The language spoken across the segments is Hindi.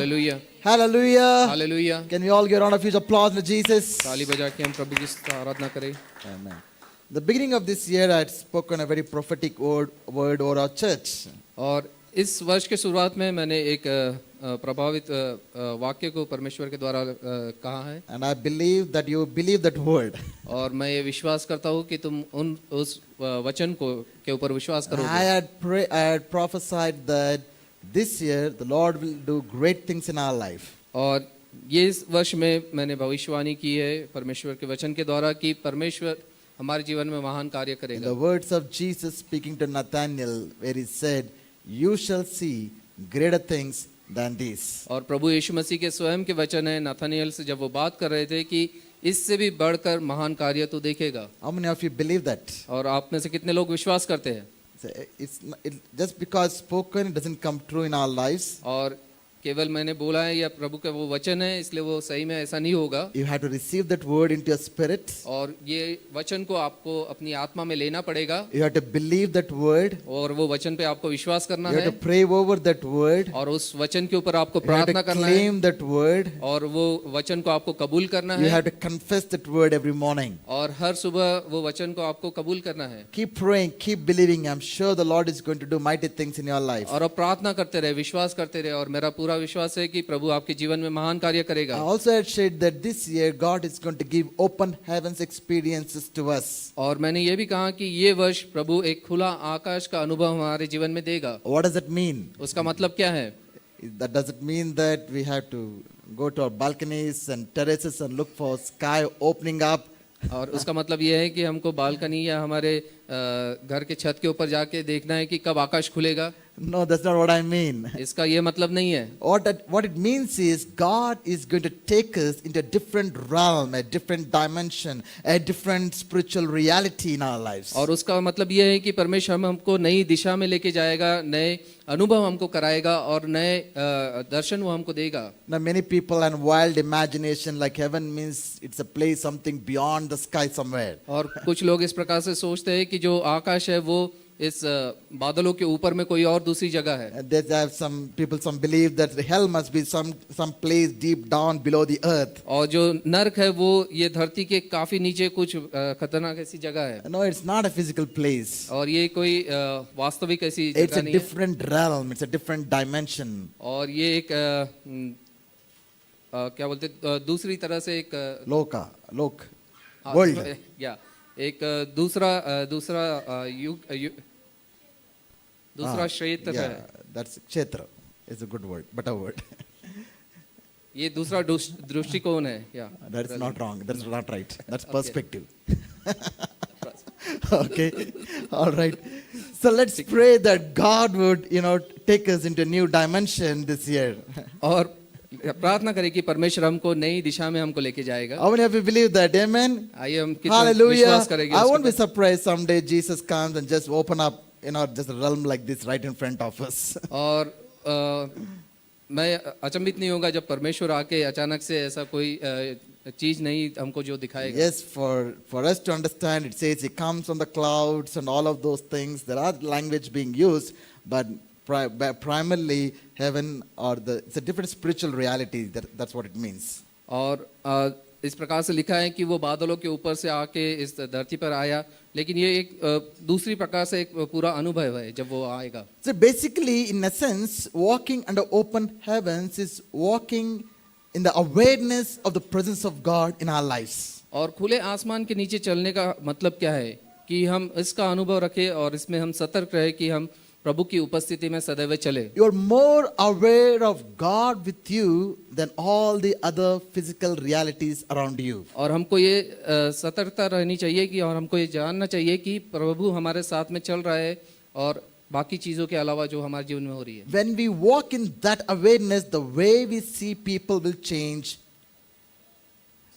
Hallelujah. Hallelujah. Hallelujah. Can we all give a round of applause to Jesus? ताली बजा के हम प्रभु की आराधना करें. Amen. The beginning of this year, I had spoken a very prophetic word over our church. और इस वर्ष के शुरुआत में मैंने एक प्रभावित वाक्य को परमेश्वर के द्वारा कहा है. And I believe that you believe that word. और मैं ये विश्वास करता हूँ कि तुम उस वचन को के ऊपर विश्वास I करोगे. had prophesied that this year the Lord will do great things in our life. और ये इस वर्ष में मैंने भविष्यवाणी की है परमेश्वर के वचन के द्वारा कि परमेश्वर हमारे जीवन में महान कार्य In the करेगा. words of Jesus speaking to Nathanael, where he said, "You shall see greater things than these." और प्रभु यीशु मसीह के स्वयं के वचन है नाथानिएल से जब वो बात कर रहे थे कि इससे भी बढ़कर महान कार्य तो देखेगा. How many of you believe that? और आप में से कितने लोग विश्वास करते हैं? Just because spoken, it doesn't come true in our lives. और केवल मैंने बोला है या प्रभु का वो वचन है इसलिए वो सही में ऐसा नहीं होगा. You have to receive that word into your spirit. और ये वचन को आपको अपनी आत्मा में लेना पड़ेगा. You have to believe that word. और वो वचन पे आपको विश्वास करना You have है. to pray over that word. और उस वचन के ऊपर आपको You have प्रार्थना to करना है. claim that word. और वो वचन को आपको कबूल करना You है. have to confess that word every morning. और हर सुबह वो वचन को आपको कबूल करना है. Keep praying, keep believing. I'm sure the Lord is going to do mighty things in your life. और अब प्रार्थना करते रहे, विश्वास करते रहे. और मेरा पूरा विश्वास है कि प्रभु आपके जीवन में महान कार्य I करेगा. also had said that this year God is going to give open heavens experiences to us. और मैंने ये भी कहा कि ये वर्ष प्रभु एक खुला आकाश का अनुभव हमारे जीवन में देगा. What does that mean? उसका मतलब क्या है? That doesn't mean that we have to go to our balconies and terraces and look for sky opening up. और उसका मतलब ये है कि हमको बालकनी या हमारे घर के छत के ऊपर जाके देखना है कि कब आकाश खुलेगा. No, that's not what I mean. इसका ये मतलब नहीं है. What it means is God is going to take us into a different realm, a different dimension, a different spiritual reality in our lives. और उसका मतलब ये है कि परमेश्वर हमको नई दिशा में लेके जाएगा, नए अनुभव हमको कराएगा और नए दर्शन वो हमको देगा. Now many people and wild imagination like heaven means it's a place something beyond the sky somewhere. और कुछ लोग इस प्रकार से सोचते हैं कि जो आकाश है वो इस बादलों के ऊपर में कोई और दूसरी जगह है. And there are some believe that hell must be some place deep down below the earth. और जो नरक है वो ये धरती के काफी नीचे कुछ खतरनाक ऐसी जगह है. No, it's not a physical place. और ये कोई वास्तविक ऐसी It's जगह a नहीं है. different realm. It's a different dimension. और ये एक क्या बोलते दूसरी तरह से एक Lok, world. या एक दूसरा दूसरा क्षेत्र Yeah, है. that's kshetra. It's a good word, better word. ये दूसरा दृष्टिकोण है. या That's not wrong. That's not right. That's perspective. Okay. All right. So let's pray that God would, take us into a new dimension this year. और प्रार्थना करें कि परमेश्वर हमको नई दिशा में हमको लेके जाएगा. How many of you believe that? Amen. आइए हम कितना Hallelujah. विश्वास करेंगे I उसके won't be ऊपर. surprised someday Jesus comes and just open up, just a realm like this right in front of us. और मैं अचंभित नहीं होगा जब परमेश्वर आके अचानक से ऐसा कोई चीज नहीं हमको जो दिखाएगा. Yes, for us to understand, it says he comes on the clouds and all of those things. There are language being used, but primarily heaven it's a different spiritual reality. That's what it means. और इस प्रकार से लिखा है कि वो बादलों के ऊपर से आके इस धरती पर आया, लेकिन ये एक दूसरी प्रकार से एक पूरा अनुभव है जब वो आएगा. So basically, in a sense, walking under open heavens is walking in the awareness of the presence of God in our lives. और खुले आसमान के नीचे चलने का मतलब क्या है कि हम इसका अनुभव रखें और इसमें हम सतर्क रहे कि हम प्रभु की उपस्थिति में सदैव चले. You are more aware of God with you than all the other physical realities around you. और हमको ये सतर्कता रहनी चाहिए कि और हमको ये जानना चाहिए कि प्रभु हमारे साथ में चल रहा है और बाकी चीजों के अलावा जो हमारे जीवन में हो रही है. When we walk in that awareness, the way we see people will change.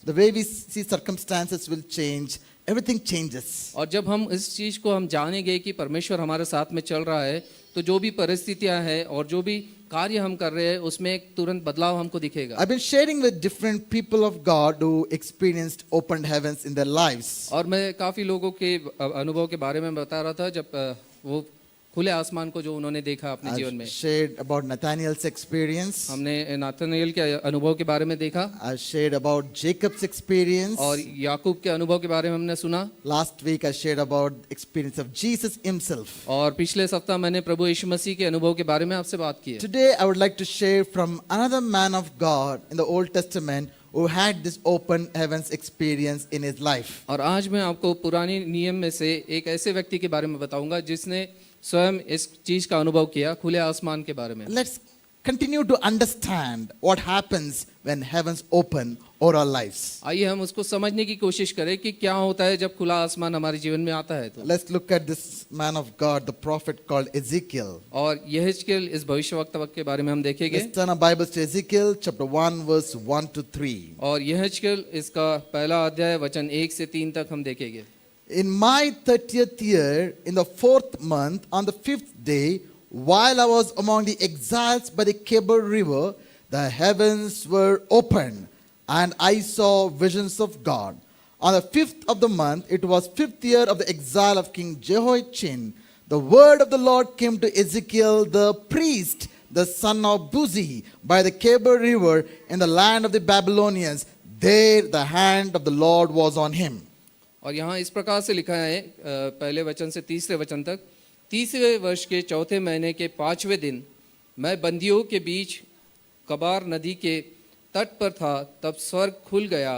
The way we see circumstances will change. Everything changes. और जब हम इस चीज को हम जानेंगे कि परमेश्वर हमारे साथ में चल रहा है तो जो भी परिस्थितियां हैं और जो भी कार्य हम कर रहे हैं उसमें एक तुरंत बदलाव हमको दिखेगा. I've been sharing with different people of God who experienced opened heavens in their lives. और मैं काफी लोगों के अनुभव के बारे में बता रहा था जब वो खुले आसमान को जो उन्होंने देखा अपने जीवन में। I've shared about Nathaniel's experience. हमने नाथानिएल के अनुभव के बारे में देखा I've shared about Jacob's experience. और याकूब के अनुभव के बारे में हमने सुना। Last week I shared about experience of Jesus himself. और पिछले सप्ताह मैंने प्रभु यीशु मसीह के अनुभव के बारे में आपसे बात की है। Today I would like to share from another man of God in the Old Testament who had this open heavens experience in his life. और आज मैं आपको पुरानी नियम में से एक ऐसे व्यक्ति के बारे में बताऊंगा जिसने स्वयं इस चीज का अनुभव किया, खुले आसमान के बारे में। Let's continue to understand what happens when heavens open over our lives. आइए हम उसको समझने की कोशिश करें कि क्या होता है जब खुला आसमान हमारे जीवन में आता है। तो Let's look at this man of God, the prophet called Ezekiel. और यहेजकेल इस भविष्यवक्ता के बारे में हम देखेंगे। Let's turn our Bibles to Ezekiel chapter 1 verse 1 to 3. और यहेजकेल इसका पहला अध्याय वचन 1 से 3 तक हम देखेंगे। In my 30th year, in the 4th month, on the 5th day, while I was among the exiles by the Kebar River, the heavens were opened, and I saw visions of God. On the 5th of the month, it was 5th year of the exile of King Jehoiachin, the word of the Lord came to Ezekiel the priest, the son of Buzi, by the Kebar River in the land of the Babylonians. There the hand of the Lord was on him. और यहाँ इस प्रकार से लिखा है पहले वचन से तीसरे वचन तक, 30वें वर्ष के चौथे महीने के 5वें दिन मैं बंदियों के बीच कबार नदी के तट पर था, तब स्वर्ग खुल गया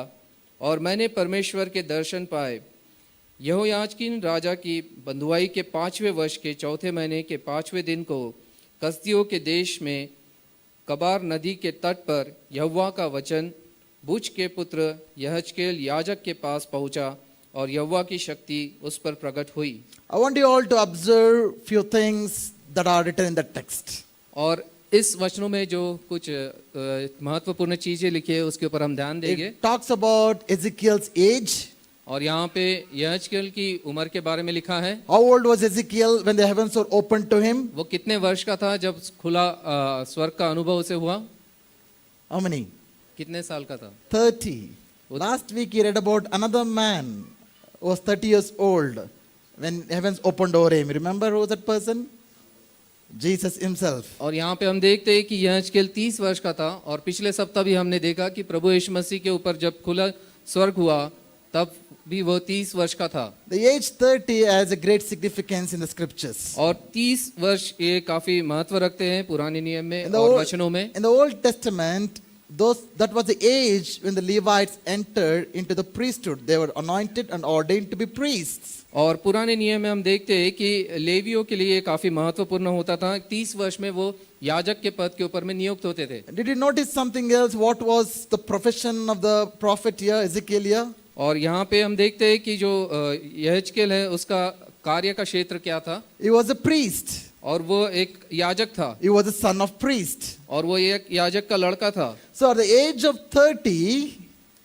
और मैंने परमेश्वर के दर्शन पाए। यहोयाकीन राजा की बंधुआई के 5वें वर्ष के चौथे महीने के 5वें दिन को कसदियों के देश में कबार नदी के तट पर यहोवा का वचन बुज के पुत्र यहेजकेल याजक के पास पहुंचा और यहोवा की शक्ति उस पर प्रकट हुई। I want you all to observe few things that are written in the text. और इस वचनों में जो कुछ महत्वपूर्ण चीजें लिखी है उसके ऊपर हम ध्यान देंगे। It talks about Ezekiel's age. और यहाँ पे यहेजकेल की उम्र के बारे में लिखा है। How old was Ezekiel when the heavens were opened to him? वो कितने वर्ष का था जब खुला स्वर्ग का अनुभव उसे हुआ? How many? कितने साल का था? 30. Last week he read about another man who was 30 years old when heavens opened over him. Remember who was that person? Jesus himself. और यहाँ पे हम देखते हैं कि यहेजकेल 30 वर्ष का था और पिछले सप्ताह भी हमने देखा कि प्रभु यीशु मसीह के ऊपर जब खुला स्वर्ग हुआ तब भी वो 30 वर्ष का था। The age 30 has a great significance in the scriptures. और 30 वर्ष ये काफी महत्व रखते हैं पुराने नियम में In the और Old- वचनों में। in the Old Testament, that was the age when the Levites entered into the priesthood. They were anointed and ordained to be priests. और पुराने नियम में हम देखते हैं कि लेवियों के लिए काफी महत्वपूर्ण होता था। 30 वर्ष में वो याजक के पद के ऊपर में नियुक्त होते थे। Did you notice something else? What was the profession of the prophet here, Ezekiel here? और यहाँ पे हम देखते हैं कि जो यहेजकेल है उसका कार्य का क्षेत्र क्या था? He was a priest. और वो एक याजक था He was the son of priest. और वो एक याजक का लड़का था। So at the age of 30,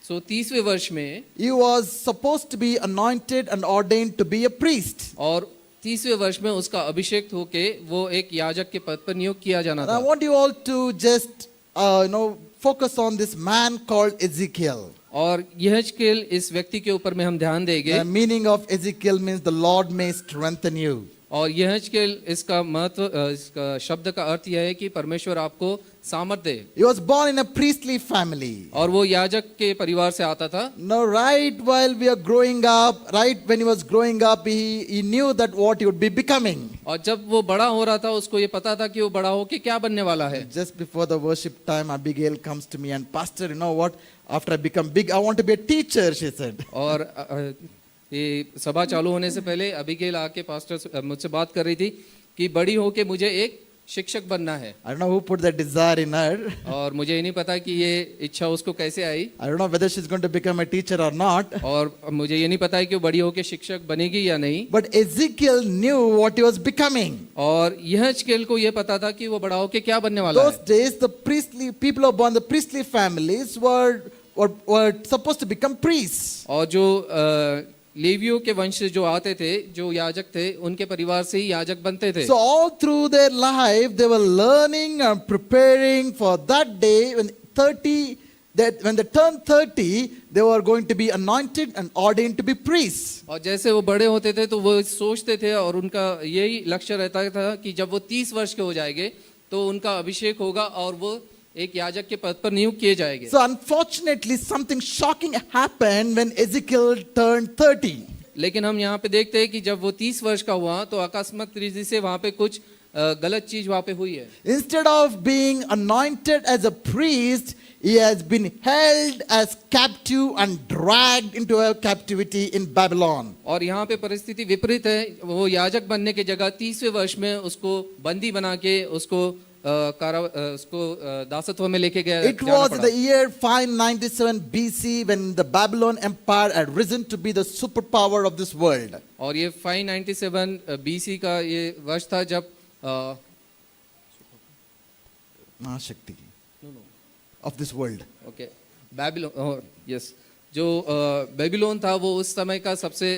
सो 30वें वर्ष में he was supposed to be anointed and ordained to be a priest. और 30वें वर्ष में उसका अभिषेक होके वो एक याजक के पद पर नियुक्त किया जाना And I था। want you all to just, focus on this man called Ezekiel. और यहेजकेल इस व्यक्ति के ऊपर में हम ध्यान देंगे। The meaning of Ezekiel means the Lord may strengthen you. और यहेजकेल इसका महत्व इसका शब्द का अर्थ यह है कि परमेश्वर आपको सामर्थ दे। He was born in a priestly family. और वो याजक के परिवार से आता था। Now, right while we are growing up, right when he was growing up, he knew that what he would be becoming. और जब वो बड़ा हो रहा था उसको ये पता था कि वो बड़ा होके क्या बनने वाला है। Just before the worship time, Abigail comes to me and, Pastor, you know what? After I become big, I want to be a teacher, she said. और ये सभा चालू होने से पहले अबीगेल आके पास्टर मुझसे बात कर रही थी कि बड़ी होके मुझे एक शिक्षक बनना है। I don't know who put that desire in her. और मुझे ये नहीं पता कि ये इच्छा उसको कैसे आई। I don't know whether she's going to become a teacher or not. और मुझे ये नहीं पता है कि वो बड़ी होके शिक्षक बनेगी या नहीं। But Ezekiel knew what he was becoming. और यहेजकेल को ये पता था कि वो बड़ा होके क्या बनने वाला Those है। days, the priestly people who were born, the priestly families were supposed to become priests. और जो लेवियों के वंश से जो आते थे, जो याजक थे, उनके परिवार से ही याजक बनते थे। So all through their life, they were learning and preparing for that day when 30 that when they turned 30, they were going to be anointed and ordained to be priests. और जैसे वो बड़े होते थे तो वो सोचते थे और उनका यही लक्ष्य रहता था कि जब वो 30 वर्ष के हो जाएंगे तो उनका अभिषेक होगा और वो एक याजक के पद पर नियुक्त किए जाएंगे। So unfortunately, something shocking happened when Ezekiel turned 30. लेकिन हम यहाँ पे देखते हैं कि जब वो 30 वर्ष का हुआ तो अकस्मात रीति से वहाँ पे कुछ गलत चीज वहाँ पे हुई है। Instead of being anointed as a priest, he has been held as captive and dragged into a captivity in Babylon. और यहाँ पे परिस्थिति विपरीत है, वो याजक बनने के जगह 30वें वर्ष में उसको बंदी बना के उसको दासत्व में लेके गया। It was the year 597 BC when the Babylon Empire had risen to be the superpower of this world. और ये 597 BC का ये वर्ष था जब Mahashakti of this world. Okay Babylon, yes, जो बेबीलोन था वो उस समय का सबसे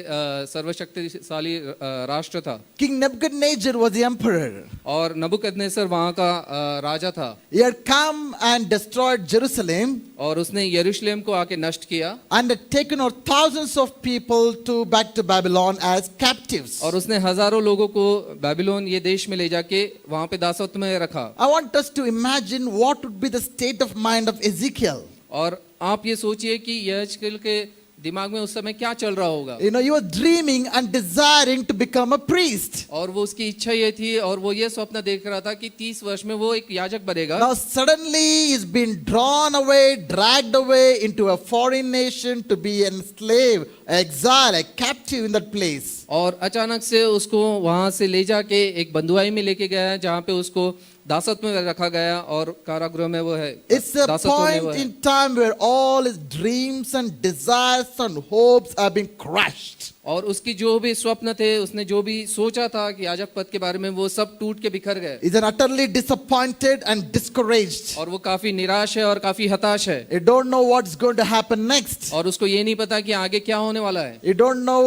सर्वशक्तिशाली राष्ट्र था। King Nebuchadnezzar was the emperor. और नबूकदनेस्सर वहाँ का राजा था। He had come and destroyed Jerusalem और उसने यरूशलेम को आके नष्ट किया and had taken out thousands of people back to Babylon as captives. और उसने हजारों लोगों को बेबीलोन ये देश में ले जाके वहाँ पे दासत्व में रखा। I want us to imagine what would be the state of mind of Ezekiel. और आप ये सोचिए कि यहेजकेल के दिमाग में उस समय क्या चल रहा होगा। You know, he was dreaming and desiring to become a priest. और वो उसकी इच्छा ये थी और वो ये स्वप्न देख रहा था कि 30 वर्ष में वो एक याजक बनेगा। Now suddenly he's been drawn away, dragged away into a foreign nation to be enslaved, exile, a captive in that place. और अचानक से उसको वहां से ले जाके एक बंधुआई में लेके गया जहाँ पे उसको दासत्व में रखा गया और कारागृह में वो है। It's a point in time where all his dreams and desires and hopes have been crushed. और उसकी जो भी स्वप्न थे, उसने जो भी सोचा था कि याजक पद के बारे में, वो सब टूट के बिखर गए। He's utterly disappointed and discouraged. और वो काफी निराश है और काफी हताश है। You don't know what's going to happen next. और उसको ये नहीं पता कि आगे क्या होने वाला है। You don't know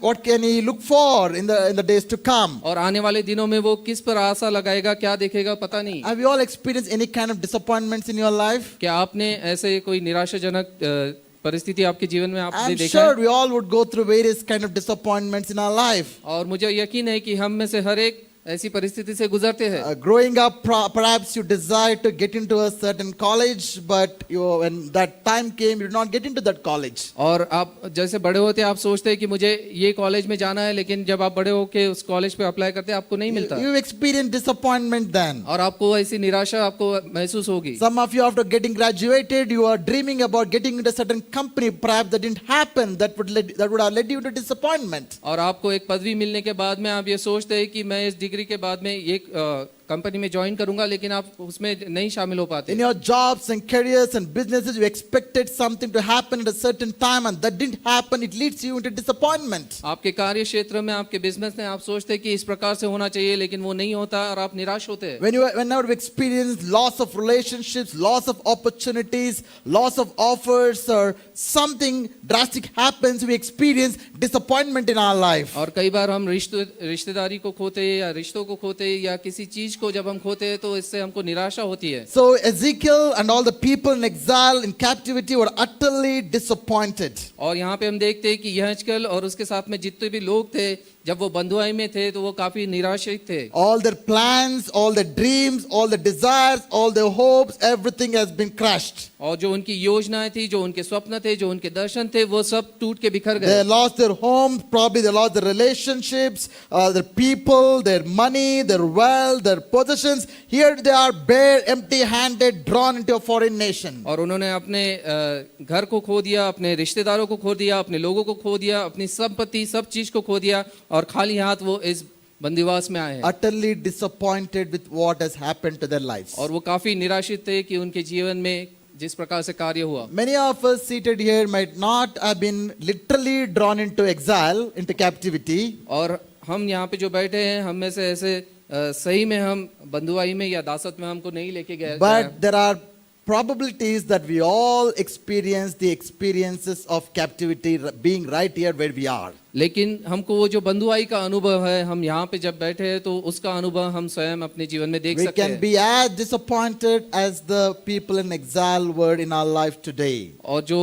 what can he look for in the days to come. और आने वाले दिनों में वो किस पर आशा लगाएगा, क्या देखेगा, पता नहीं। Have you all experienced any kind of disappointments in your life? क्या आपने ऐसे कोई निराशाजनक परिस्थिति आपके जीवन में आपने I'm देखा है? sure we all would go through various kind of disappointments in our life. और मुझे यकीन है कि हम में से हर एक ऐसी परिस्थिति से गुजरते हैं। Growing up, perhaps you desire to get into a certain college, but when that time came, you did not get into that college. और आप जैसे बड़े होते हैं आप सोचते हैं कि मुझे ये कॉलेज में जाना है, लेकिन जब आप बड़े होके उस कॉलेज पे अप्लाई करते हैं आपको नहीं मिलता। You experienced disappointment then. और आपको ऐसी निराशा आपको महसूस होगी। Some of you, after getting graduated, you are dreaming about getting into a certain company. Perhaps that didn't happen. That would have led you to disappointment. और आपको एक पदवी मिलने के बाद में आप ये सोचते हैं कि मैं इस डिग्री के बाद में ये कंपनी में ज्वाइन करूंगा, लेकिन आप उसमें नहीं शामिल हो पाते। In your jobs and careers and businesses, you expected something to happen at a certain time, and that didn't happen. It leads you into disappointment. आपके कार्य क्षेत्र में, आपके बिजनेस में आप सोचते हैं कि इस प्रकार से होना चाहिए, लेकिन वो नहीं होता और आप निराश होते हैं। Whenever we experience loss of relationships, loss of opportunities, loss of offers, or something drastic happens, we experience disappointment in our life. और कई बार हम रिश्तेदारी को खोते या रिश्तों को खोते या किसी चीज को जब हम खोते हैं तो इससे हमको निराशा होती है। So Ezekiel and all the people in exile, in captivity, were utterly disappointed. और यहाँ पे हम देखते हैं कि यहेजकेल और उसके साथ में जितने भी लोग थे, जब वो बंधुआई में थे तो वो काफी निराशित थे। All their plans, all their dreams, all their desires, all their hopes, everything has been crushed. और जो उनकी योजनाएं थी, जो उनके स्वप्न थे, जो उनके दर्शन थे, वो सब टूट के बिखर They गए। lost their homes, probably they lost their relationships, their people, their money, their wealth, their possessions. Here they are bare, empty-handed, drawn into a foreign nation. और उन्होंने अपने घर को खो दिया, अपने रिश्तेदारों को खो दिया, अपने लोगों को खो दिया, अपनी संपत्ति, सब चीज को खो दिया और खाली हाथ वो इस बंदीवास में आए हैं। Utterly disappointed with what has happened to their lives. और वो काफी निराशित थे कि उनके जीवन में जिस प्रकार से कार्य हुआ। Many of us seated here might not have been literally drawn into exile, into captivity. और हम यहाँ पे जो बैठे हैं, हम में से ऐसे सही में हम बंधुआई में या दासत में हमको नहीं लेके गए। But there are probability is that we all experience the experiences of captivity being right here where we are. लेकिन हमको वो जो बंधुआई का अनुभव है, हम यहाँ पे जब बैठे हैं तो उसका अनुभव हम स्वयं अपने जीवन में देख We सकते can हैं। be as disappointed as the people in exile were in our life today. और जो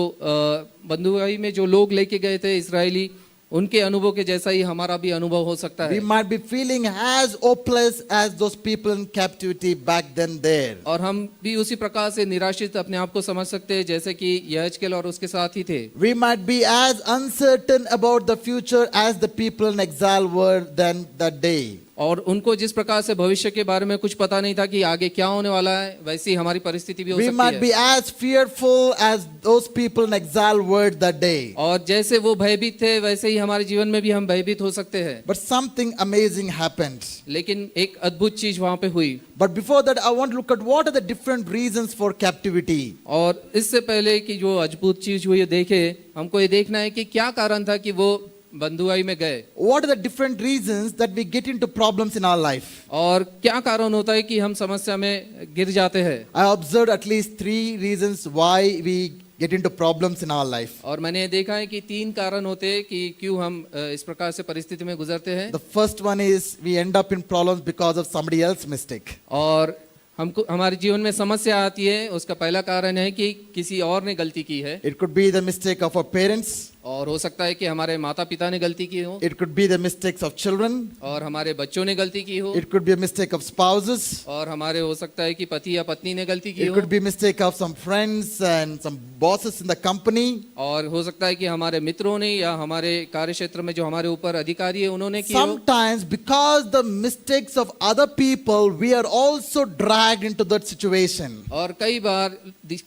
बंधुआई में जो लोग लेके गए थे इजरायली, उनके अनुभव के जैसा ही हमारा भी अनुभव हो सकता We है। might be feeling as hopeless as those people in captivity back then there. और हम भी उसी प्रकार से निराशित अपने आप को समझ सकते हैं जैसे कि यहेजकेल और उसके साथी थे। We might be as uncertain about the future as the people in exile were then that day. और उनको जिस प्रकार से भविष्य के बारे में कुछ पता नहीं था कि आगे क्या होने वाला है, वैसी हमारी परिस्थिति भी हो We might सकती be है। as fearful as those people in exile were that day. और जैसे वो भयभीत थे वैसे ही हमारे जीवन में भी हम भयभीत हो सकते हैं। But something amazing happened. लेकिन एक अद्भुत चीज वहां पे हुई। But before that, I want to look at what are the different reasons for captivity. और इससे पहले कि जो अद्भुत चीज हुई देखे, हमको ये देखना है कि क्या कारण था कि वो बंधुआई में गए, What are the different reasons that we get into problems in our life? और क्या कारण होता है कि हम समस्या में गिर जाते हैं। I observed at least 3 reasons why we get into problems in our life. और मैंने देखा है कि 3 कारण होते हैं कि क्यों हम इस प्रकार से परिस्थिति में गुजरते हैं। The first one is we end up in problems because of somebody else's mistake. और हमको हमारे जीवन में समस्या आती है, उसका पहला कारण है कि किसी और ने गलती की है। It could be the mistake of our parents. और हो सकता है कि हमारे माता पिता ने गलती की हो, It could be the mistakes of children. और हमारे बच्चों ने गलती की हो, It could be a mistake of spouses. और हमारे हो सकता है कि पति या पत्नी ने गलती की It हो, could be mistake of some friends and some bosses in the company. और हो सकता है कि हमारे मित्रों ने या हमारे कार्य क्षेत्र में जो हमारे ऊपर अधिकारी है उन्होंने की हो। Sometimes because the mistakes of other people, we are also dragged into that situation. और कई बार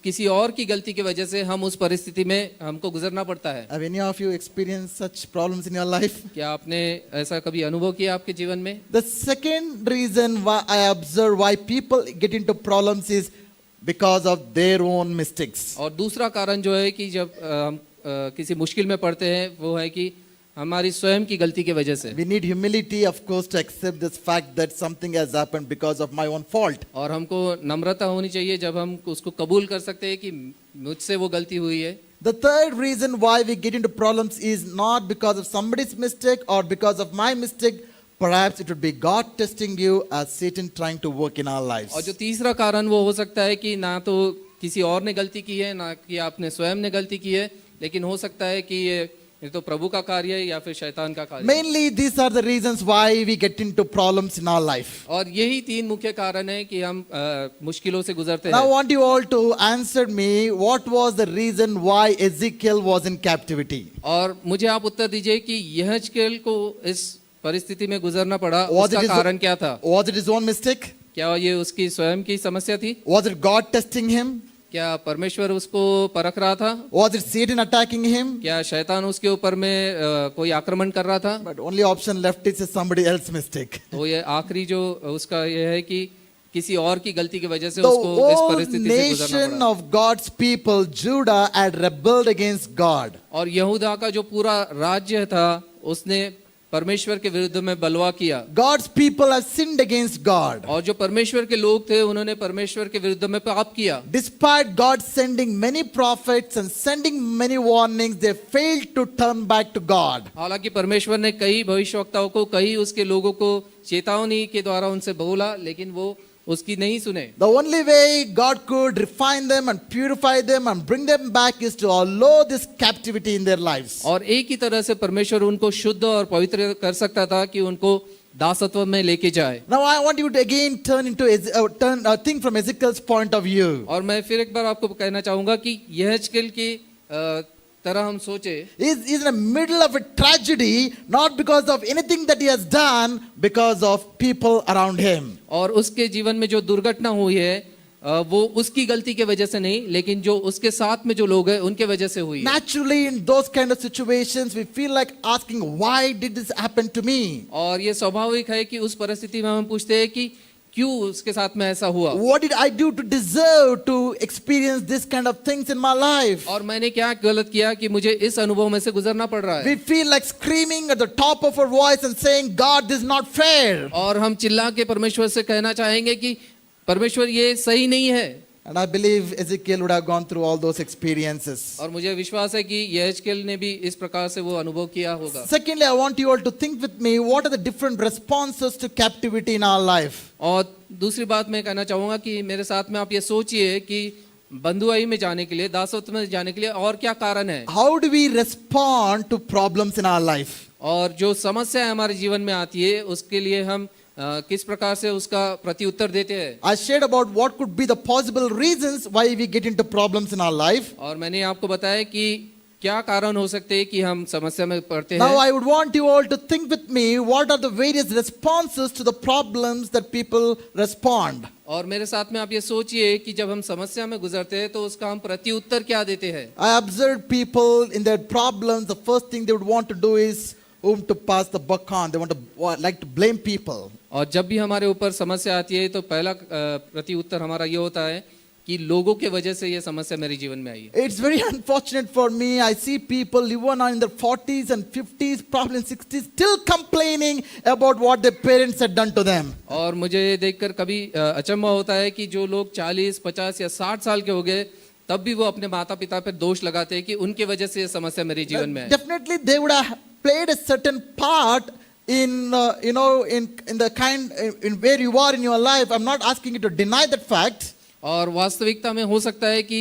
किसी और की गलती की वजह से हम उस परिस्थिति में हमको गुजरना पड़ता है। Have any of you experienced such problems in your life? क्या आपने ऐसा कभी अनुभव किया आपके जीवन में? The second reason why I observe why people get into problems is because of their own mistakes. और दूसरा कारण जो है कि जब हम किसी मुश्किल में पड़ते हैं वो है कि हमारी स्वयं की गलती की वजह से। We need humility, of course, to accept this fact that something has happened because of my own fault. और हमको नम्रता होनी चाहिए जब हम उसको कबूल कर सकते हैं कि मुझसे वो गलती हुई है। The third reason why we get into problems is not because of somebody's mistake or because of my mistake. Perhaps it would be God testing you as Satan trying to work in our lives. और जो तीसरा कारण वो हो सकता है कि ना तो किसी और ने गलती की है, ना कि आपने स्वयं ने गलती की है, लेकिन हो सकता है कि ये तो प्रभु का कार्य है या फिर शैतान का कार्य है। Mainly these are the reasons why we get into problems in our life. और यही 3 मुख्य कारण है कि हम मुश्किलों से गुजरते Now I हैं। want you all to answer me what was the reason why Ezekiel was in captivity. और मुझे आप उत्तर दीजिए कि यहेजकेल को इस परिस्थिति में गुजरना पड़ा, Was it उसका his- कारण क्या था? Was it his own mistake? क्या ये उसकी स्वयं की समस्या थी? Was it God testing him? क्या परमेश्वर उसको परख रहा था? Was it Satan attacking him? क्या शैतान उसके ऊपर में कोई आक्रमण कर रहा था? But only option left is somebody else's mistake. तो ये आखिरी जो उसका ये है कि किसी और की गलती की वजह से The उसको इस whole परिस्थिति से गुजरना nation पड़ा। of God's people, Judah, had rebelled against God. और यहूदा का जो पूरा राज्य था उसने परमेश्वर के विरुद्ध में बलवा किया। God's people have sinned against God. और जो परमेश्वर के लोग थे उन्होंने परमेश्वर के विरुद्ध में पाप किया। Despite God sending many prophets and sending many warnings, they failed to turn back to God. हालांकि परमेश्वर ने कई भविष्यवक्ताओं को, कई उसके लोगों को चेतावनी के द्वारा उनसे बोला, लेकिन वो उसकी नहीं सुने। The only way God could refine them and purify them and bring them back is to allow this captivity in their lives. और एक ही तरह से परमेश्वर उनको शुद्ध और पवित्र कर सकता था कि उनको दासत्व में लेके जाए। Now I want you to again think from Ezekiel's point of view. और मैं फिर एक बार आपको कहना चाहूंगा कि यहेजकेल की तरह हम सोचे। He's in the middle of a tragedy, not because of anything that he has done, because of people around him. और उसके जीवन में जो दुर्घटना हुई है वो उसकी गलती के वजह से नहीं, लेकिन जो उसके साथ में जो लोग हैं उनके वजह से हुई है। Naturally, in those kind of situations, we feel like asking, why did this happen to me? और ये स्वाभाविक है कि उस परिस्थिति में हम पूछते हैं कि क्यों उसके साथ में ऐसा हुआ, What did I do to deserve to experience this kind of things in my life? और मैंने क्या गलत किया कि मुझे इस अनुभव में से गुजरना पड़ रहा है। We feel like screaming at the top of our voice and saying, God, this is not fair. और हम चिल्ला के परमेश्वर से कहना चाहेंगे कि परमेश्वर ये सही नहीं है। And I believe Ezekiel would have gone through all those experiences. और मुझे विश्वास है कि यहेजकेल ने भी इस प्रकार से वो अनुभव किया होगा। Secondly, I want you all to think with me, what are the different responses to captivity in our life? और दूसरी बात मैं कहना चाहूँगा कि मेरे साथ में आप ये सोचिए कि बंधुआई में जाने के लिए, दासत्व में जाने के लिए और क्या कारण है, How do we respond to problems in our life? और जो समस्या हमारे जीवन में आती है उसके लिए हम किस प्रकार से उसका प्रत्युत्तर देते हैं। I shared about what could be the possible reasons why we get into problems in our life. और मैंने आपको बताया कि क्या कारण हो सकते हैं कि हम समस्या में पड़ते Now हैं। I would want you all to think with me, what are the various responses to the problems that people respond? और मेरे साथ में आप ये सोचिए कि जब हम समस्या में गुजरते हैं तो उसका हम प्रत्युत्तर क्या देते हैं। I observed people in their problems, the first thing they would want to do is whom to pass the buck on. They want to like to blame people. और जब भी हमारे ऊपर समस्या आती है तो पहला प्रत्युत्तर हमारा ये होता है कि लोगों के वजह से ये समस्या मेरे जीवन में आई है। It's very unfortunate for me. I see people even in their 40s and 50s, probably in 60s, still complaining about what their parents had done to them. और मुझे ये देखकर कभी अचंभा होता है कि जो लोग 40, 50 या 60 साल के हो गए तब भी वो अपने माता पिता पर दोष लगाते हैं कि उनके वजह से ये समस्या मेरे जीवन में आई। Definitely, they would have played a certain part in in the kind in where you are in your life. I'm not asking you to deny that fact. और वास्तविकता में हो सकता है कि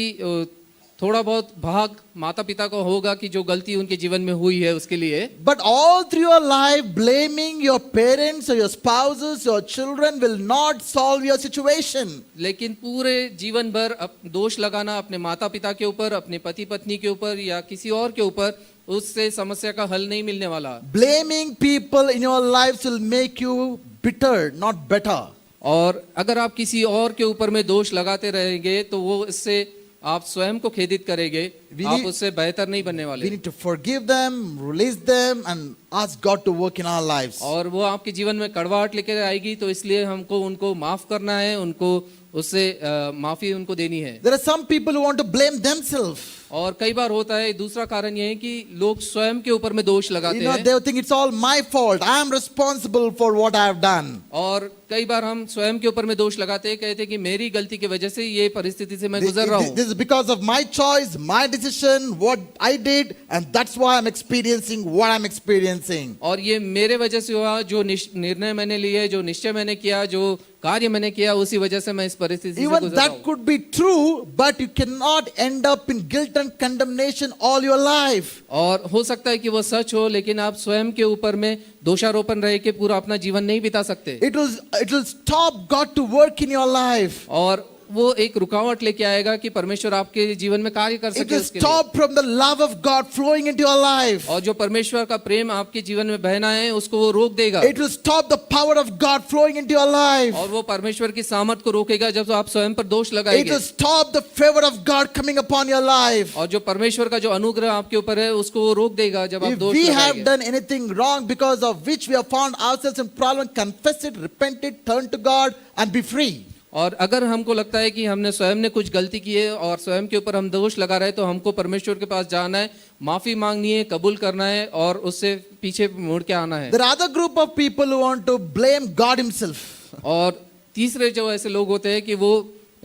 थोड़ा बहुत भाग माता पिता को होगा कि जो गलती उनके जीवन में हुई है उसके लिए। But all through your life, blaming your parents or your spouses, your children will not solve your situation. लेकिन पूरे जीवन भर दोष लगाना अपने माता पिता के ऊपर, अपने पति पत्नी के ऊपर या किसी और के ऊपर, उससे समस्या का हल नहीं मिलने वाला। Blaming people in your lives will make you bitter, not better. और अगर आप किसी और के ऊपर में दोष लगाते रहेंगे तो वो इससे आप स्वयं को खेदित करेंगे, आप उससे बेहतर नहीं बनने We वाले। need to forgive them, release them, and ask God to work in our lives. और वो आपके जीवन में कड़वाहट लेकर आएगी तो इसलिए हमको उनको माफ करना है, उनको उससे माफी उनको देनी है। There are some people who want to blame themselves. और कई बार होता है दूसरा कारण ये है कि लोग स्वयं के ऊपर में दोष लगाते हैं। They think it's all my fault. I am responsible for what I have done. और कई बार हम स्वयं के ऊपर में दोष लगाते हैं, कहते हैं कि मेरी गलती की वजह से ये परिस्थिति से मैं गुजर रहा हूँ। This is because of my choice, my decision, what I did, and that's why I'm experiencing what I'm experiencing. और ये मेरे वजह से हुआ, जो निर्णय मैंने लिए, जो निश्चय मैंने किया, जो कार्य मैंने किया, उसी वजह से मैं इस परिस्थिति से Even गुजर रहा हूँ। that could be true, but you cannot end up in guilt and condemnation all your life. और हो सकता है कि वो सच हो, लेकिन आप स्वयं के ऊपर में दोषारोपण रह के पूरा अपना जीवन नहीं बिता सकते। It will stop God to work in your life. और वो एक रुकावट लेके आएगा कि परमेश्वर आपके जीवन में कार्य कर It सके will उसके लिए। stop from the love of God flowing into your life. और जो परमेश्वर का प्रेम आपके जीवन में बहना है उसको वो रोक देगा। It will stop the power of God flowing into your life. और वो परमेश्वर की सामर्थ को रोकेगा जब आप स्वयं पर दोष It लगाएंगे। will stop the favor of God coming upon your life. और जो परमेश्वर का जो अनुग्रह आपके ऊपर है उसको वो रोक देगा जब आप If दोष we have लगाएंगे। done anything wrong because of which we have found ourselves in problem, confess it, repent it, turn to God and be free. और अगर हमको लगता है कि हमने स्वयं ने कुछ गलती की है और स्वयं के ऊपर हम दोष लगा रहे हैं तो हमको परमेश्वर के पास जाना है, माफी मांगनी है, कबूल करना है और उससे पीछे मुड़ के आना है। There are other group of people who want to blame God himself. और तीसरे जो ऐसे लोग होते हैं कि वो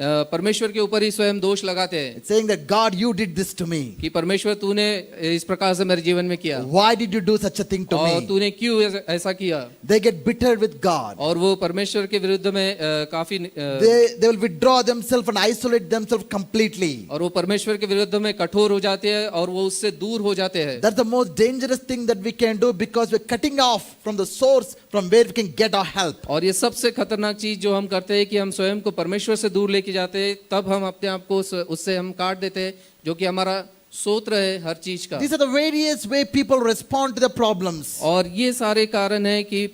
परमेश्वर के ऊपर ही स्वयं दोष लगाते हैं। It's saying that God, you did this to me. कि परमेश्वर तूने इस प्रकार से मेरे जीवन में किया Why did you do such a thing to और me? तूने क्यों ऐसा किया। They get bitter with God. और वो परमेश्वर के विरुद्ध में काफी They will withdraw themselves and isolate themselves completely. और वो परमेश्वर के विरुद्ध में कठोर हो जाते हैं और वो उससे दूर हो जाते हैं। That's the most dangerous thing that we can do because we're cutting off from the source from where we can get our help. और ये सबसे खतरनाक चीज जो हम करते हैं कि हम स्वयं को परमेश्वर से दूर लेके जाते हैं, तब हम अपने आप को उससे हम काट देते हैं जो कि हमारा सूत्र है हर चीज का। These are the various way people respond to the problems. और ये सारे कारण है कि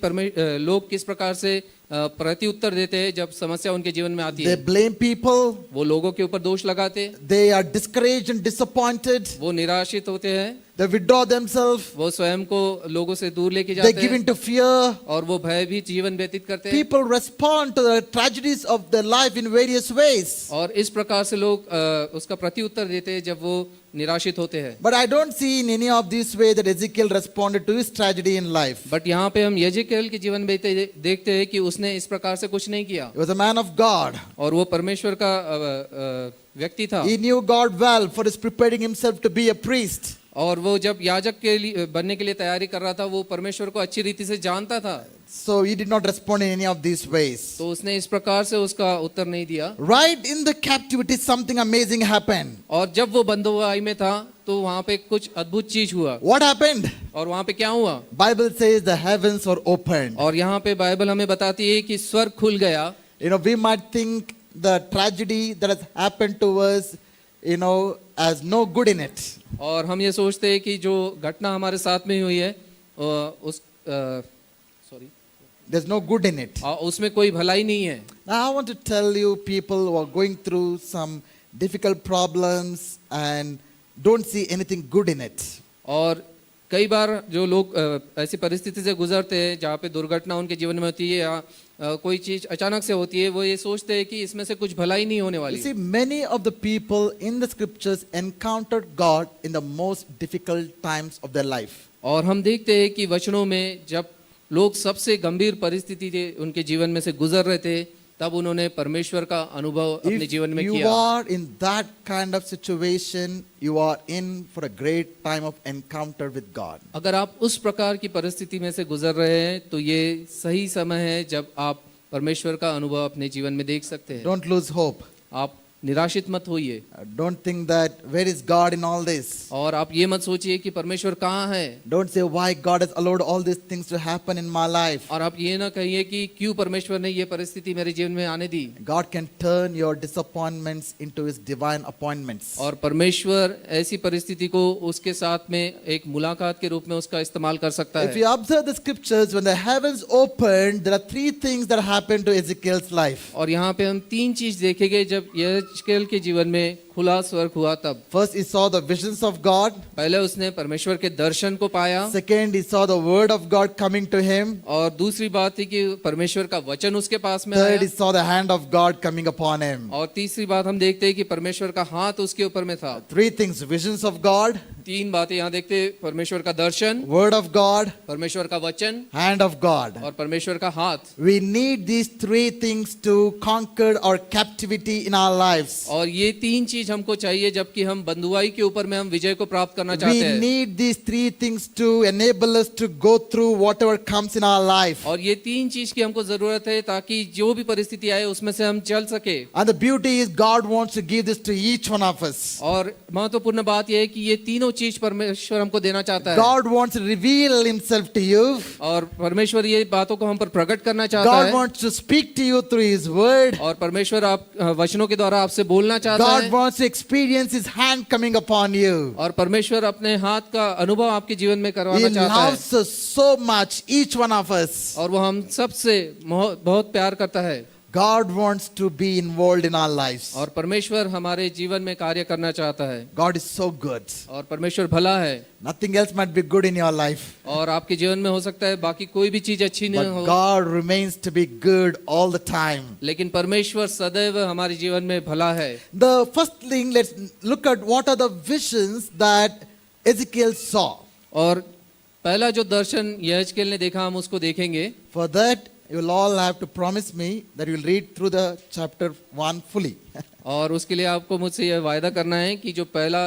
लोग किस प्रकार से प्रत्युत्तर देते हैं जब समस्या उनके जीवन में आती They है। blame people. वो लोगों के ऊपर दोष लगाते, They are discouraged and disappointed. वो निराशित होते हैं। they withdraw themselves, वो स्वयं को लोगों से दूर लेके they जाते give हैं into fear. और वो भयभीत जीवन व्यतीत करते हैं। People respond to the tragedies of their life in various ways. और इस प्रकार से लोग उसका प्रत्युत्तर देते हैं जब वो निराशित होते हैं। But I don't see in any of these ways that Ezekiel responded to his tragedy in life. But यहाँ पे हम यजेकेल के जीवन में देखते हैं कि उसने इस प्रकार से कुछ नहीं किया He was a man of God. और वो परमेश्वर का व्यक्ति था He knew God well for his preparing himself to be a priest. और वो जब याजक के लिए बनने के लिए तैयारी कर रहा था वो परमेश्वर को अच्छी रीति से जानता था। So he did not respond in any of these ways. तो उसने इस प्रकार से उसका उत्तर नहीं दिया। Right in the captivity, something amazing happened. और जब वो बंधुआई में था तो वहाँ पे कुछ अद्भुत चीज हुआ। What happened? और वहाँ पे क्या हुआ? Bible says the heavens were opened. और यहाँ पे बाइबल हमें बताती है कि स्वर्ग खुल गया। You know, we might think the tragedy that has happened to us, you know, has no good in it. और हम ये सोचते हैं कि जो घटना हमारे साथ में हुई है उस sorry There's no good in it. उसमें कोई भलाई नहीं है। Now I want to tell you, people who are going through some difficult problems and don't see anything good in it. और कई बार जो लोग ऐसी परिस्थिति से गुजरते हैं जहाँ पे दुर्घटना उनके जीवन में होती है या कोई चीज अचानक से होती है वो ये सोचते हैं कि इसमें से कुछ भलाई नहीं होने You वाली। see, many of the people in the scriptures encountered God in the most difficult times of their life. और हम देखते हैं कि वचनों में जब लोग सबसे गंभीर परिस्थिति के उनके जीवन में से गुजर रहे थे तब उन्होंने परमेश्वर का अनुभव अपने If जीवन में you किया। are in that kind of situation, you are in for a great time of encounter with God. अगर आप उस प्रकार की परिस्थिति में से गुजर रहे हैं तो ये सही समय है जब आप परमेश्वर का अनुभव अपने जीवन में देख सकते हैं। Don't lose hope. आप निराशित मत होइए Don't think that where is God in all this. और आप ये मत सोचिए कि परमेश्वर कहाँ है Don't say why God has allowed all these things to happen in my life. और आप ये ना कहिए कि क्यों परमेश्वर ने ये परिस्थिति मेरे जीवन में आने दी। God can turn your disappointments into his divine appointments. और परमेश्वर ऐसी परिस्थिति को उसके साथ में एक मुलाकात के रूप में उसका इस्तेमाल कर सकता If है। you observe the scriptures, when the heavens opened, there are three things that happened to Ezekiel's life. और यहाँ पे हम तीन चीज देखेंगे जब यहेजकेल के जीवन में खुला स्वर्ग हुआ तब। First, he saw the visions of God. पहले उसने परमेश्वर के दर्शन को पाया Second, he saw the word of God coming to him. और दूसरी बात थी कि परमेश्वर का वचन उसके पास में Third, आया he saw the hand of God coming upon him. और तीसरी बात हम देखते हैं कि परमेश्वर का हाथ उसके ऊपर में था। Three things: visions of God, तीन बातें यहाँ देखते हैं, परमेश्वर का दर्शन, word of God, परमेश्वर का वचन hand of God. और परमेश्वर का हाथ। We need these three things to conquer our captivity in our lives. और ये तीन चीज हमको चाहिए जबकि हम बंधुआई के ऊपर में हम विजय को प्राप्त करना चाहते We हैं। need these three things to enable us to go through whatever comes in our life. और ये तीन चीज की हमको जरूरत है ताकि जो भी परिस्थिति आए उसमें से हम चल सके। And the beauty is God wants to give this to each one of us. और महत्वपूर्ण बात यह है कि ये तीनों चीज परमेश्वर हमको देना चाहता है। God wants to reveal himself to you. और परमेश्वर ये बातों को हम पर प्रकट करना चाहता God है। wants to speak to you through his word. और परमेश्वर आप वचनों के द्वारा आपसे बोलना चाहता God है। wants to experience his hand coming upon you. और परमेश्वर अपने हाथ का अनुभव आपके जीवन में He करवाना चाहता है। loves us so much, each one of us. और वो हम सबसे बहुत प्यार करता है। God wants to be involved in our lives. और परमेश्वर हमारे जीवन में कार्य करना चाहता है। God is so good. और परमेश्वर भला है। Nothing else might be good in your life, और आपके जीवन में हो सकता है बाकी कोई भी चीज अच्छी नहीं but हो, God remains to be good all the time. लेकिन परमेश्वर सदैव हमारे जीवन में भला है। The first thing, let's look at what are the visions that Ezekiel saw. और पहला जो दर्शन यहेजकेल ने देखा हम उसको देखेंगे। For that, you will all have to promise me that you will read through the chapter 1 fully. और उसके लिए आपको मुझसे यह वायदा करना है कि जो पहला